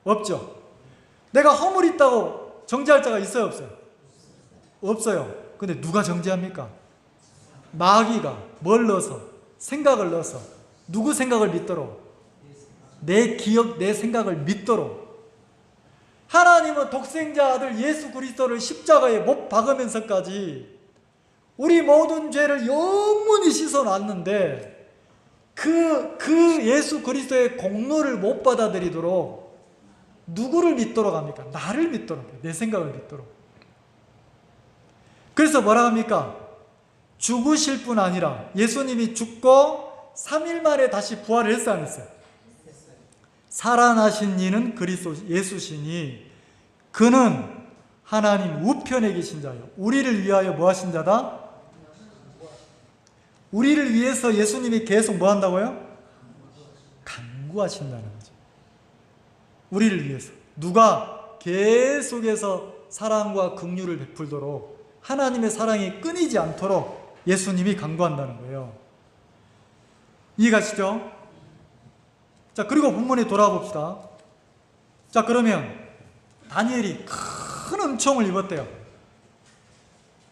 없죠. 내가 허물 있다고 정죄할 자가 있어요, 없어요? 없어요. 근데 누가 정죄합니까? 마귀가 뭘 넣어서? 생각을 넣어서. 누구 생각을 믿도록? 내 기억, 내 생각을 믿도록. 하나님은 독생자 아들 예수 그리스도를 십자가에 못 박으면서까지 우리 모든 죄를 영원히 씻어놨는데 그 예수 그리스도의 공로를 못 받아들이도록 누구를 믿도록 합니까? 나를 믿도록, 내 생각을 믿도록. 그래서 뭐라 합니까? 죽으실 뿐 아니라 예수님이 죽고 3일 만에 다시 부활을 했어요, 안 했어요? 살아나신 이는 그리스도 예수시니 그는 하나님 우편에 계신 자요. 우리를 위하여 뭐 하신 자다? 우리를 위해서 예수님이 계속 뭐 한다고요? 간구하신다는 거죠. 우리를 위해서. 누가 계속해서 사랑과 긍휼을 베풀도록 하나님의 사랑이 끊이지 않도록 예수님이 간구한다는 거예요. 이해가시죠? 자, 그리고 본문에 돌아봅시다. 자, 그러면 다니엘이 큰 은총을 입었대요.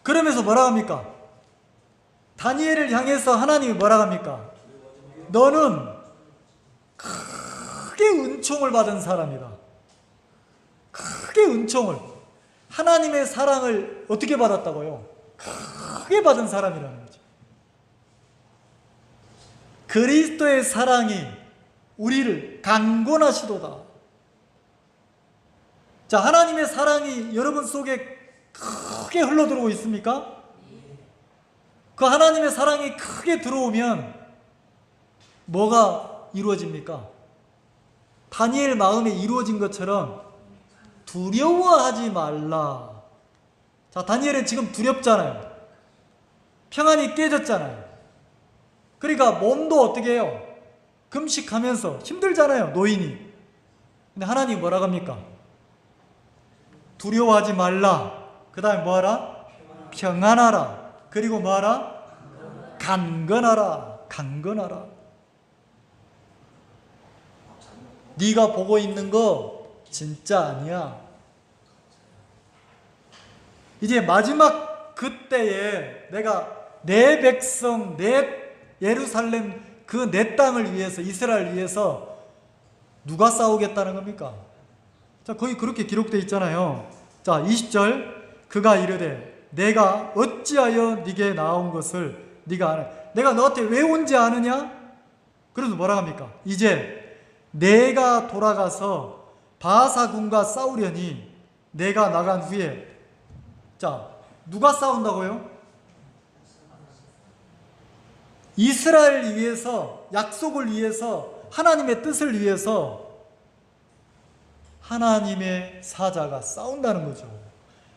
그러면서 뭐라 합니까? 다니엘을 향해서 하나님이 뭐라 합니까? 너는 크게 은총을 받은 사람이다. 크게 은총을. 하나님의 사랑을 어떻게 받았다고요? 크게 받은 사람이라는 거죠. 그리스도의 사랑이 우리를 강권하시도다. 자, 하나님의 사랑이 여러분 속에 크게 흘러들어오고 있습니까? 그 하나님의 사랑이 크게 들어오면 뭐가 이루어집니까? 다니엘 마음에 이루어진 것처럼 두려워하지 말라. 자, 다니엘은 지금 두렵잖아요. 평안이 깨졌잖아요. 그러니까 몸도 어떻게 해요? 금식하면서 힘들잖아요, 노인이. 근데 하나님 뭐라 합니까? 두려워하지 말라. 그 다음에 뭐하라? 평안하라. 그리고 뭐하라? 강건하라. 강건하라. 네가 보고 있는 거 진짜 아니야. 이제 마지막 그때에 내가 내 백성, 내 예루살렘, 그 내 땅을 위해서, 이스라엘을 위해서 누가 싸우겠다는 겁니까? 자, 거기 그렇게 기록되어 있잖아요. 자, 20절. 그가 이르되 내가 어찌하여 네게 나온 것을 네가 아냐? 내가 너한테 왜 온지 아느냐? 그래서 뭐라 합니까? 이제 내가 돌아가서 바사군과 싸우려니 내가 나간 후에. 자, 누가 싸운다고요? 이스라엘을 위해서, 약속을 위해서, 하나님의 뜻을 위해서 하나님의 사자가 싸운다는 거죠.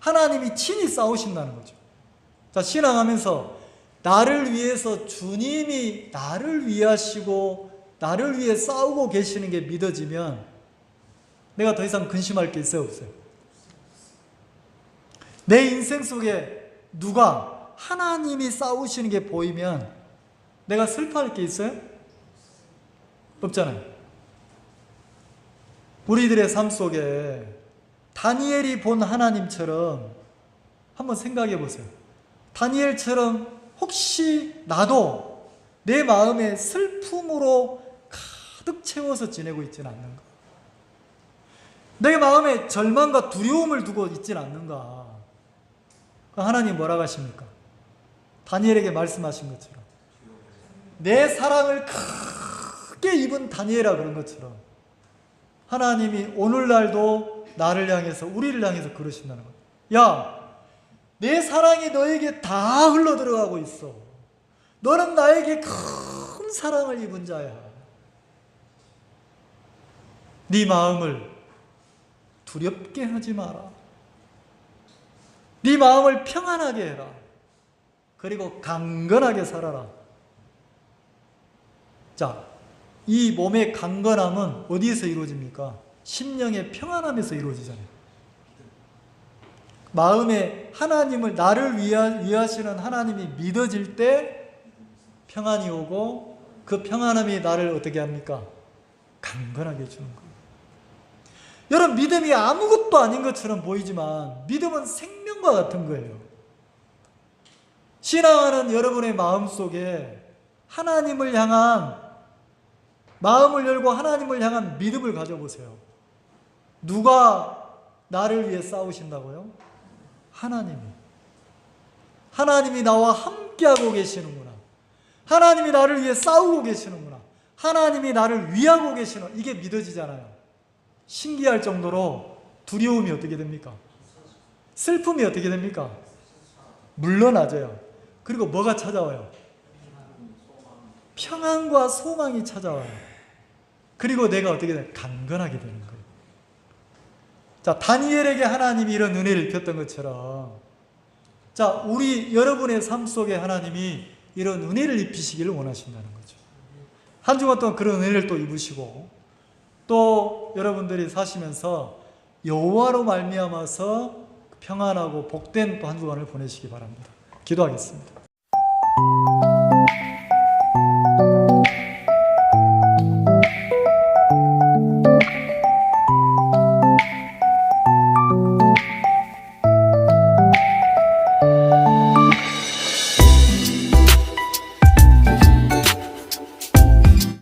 하나님이 친히 싸우신다는 거죠. 자, 신앙하면서 나를 위해서 주님이 나를 위하시고 나를 위해 싸우고 계시는 게 믿어지면 내가 더 이상 근심할 게 있어요, 없어요? 내 인생 속에 누가 하나님이 싸우시는 게 보이면 내가 슬퍼할 게 있어요? 없잖아요. 우리들의 삶 속에 다니엘이 본 하나님처럼 한번 생각해 보세요. 다니엘처럼 혹시 나도 내 마음에 슬픔으로 가득 채워서 지내고 있지는 않는가? 내 마음에 절망과 두려움을 두고 있지는 않는가? 하나님 뭐라고 하십니까? 다니엘에게 말씀하신 것처럼 내 사랑을 크게 입은 다니엘아 그런 것처럼 하나님이 오늘날도 나를 향해서, 우리를 향해서 그러신다는 거예요. 야, 내 사랑이 너에게 다 흘러들어가고 있어. 너는 나에게 큰 사랑을 입은 자야. 네 마음을 두렵게 하지 마라. 네 마음을 평안하게 해라. 그리고 강건하게 살아라. 자, 이 몸의 강건함은 어디에서 이루어집니까? 심령의 평안함에서 이루어지잖아요. 마음에 하나님을, 나를 위하시는 하나님이 믿어질 때 평안이 오고 그 평안함이 나를 어떻게 합니까? 강건하게 해주는 거예요. 여러분, 믿음이 아무것도 아닌 것처럼 보이지만 믿음은 생명과 같은 거예요. 신앙하는 여러분의 마음속에 하나님을 향한, 마음을 열고 하나님을 향한 믿음을 가져보세요. 누가 나를 위해 싸우신다고요? 하나님이. 하나님이 나와 함께하고 계시는구나. 하나님이 나를 위해 싸우고 계시는구나. 하나님이 나를 위하고 계시는, 이게 믿어지잖아요. 신기할 정도로 두려움이 어떻게 됩니까? 슬픔이 어떻게 됩니까? 물러나져요. 그리고 뭐가 찾아와요? 평안과 소망이 찾아와요. 그리고 내가 어떻게 돼요? 강건하게 되는 거예요. 자, 다니엘에게 하나님이 이런 은혜를 입혔던 것처럼, 자, 우리 여러분의 삶 속에 하나님이 이런 은혜를 입히시기를 원하신다는 거죠. 한 주간 동안 그런 은혜를 또 입으시고, 또 여러분들이 사시면서 여호와로 말미암아서 평안하고 복된 또 한 주간을 보내시기 바랍니다. 기도하겠습니다.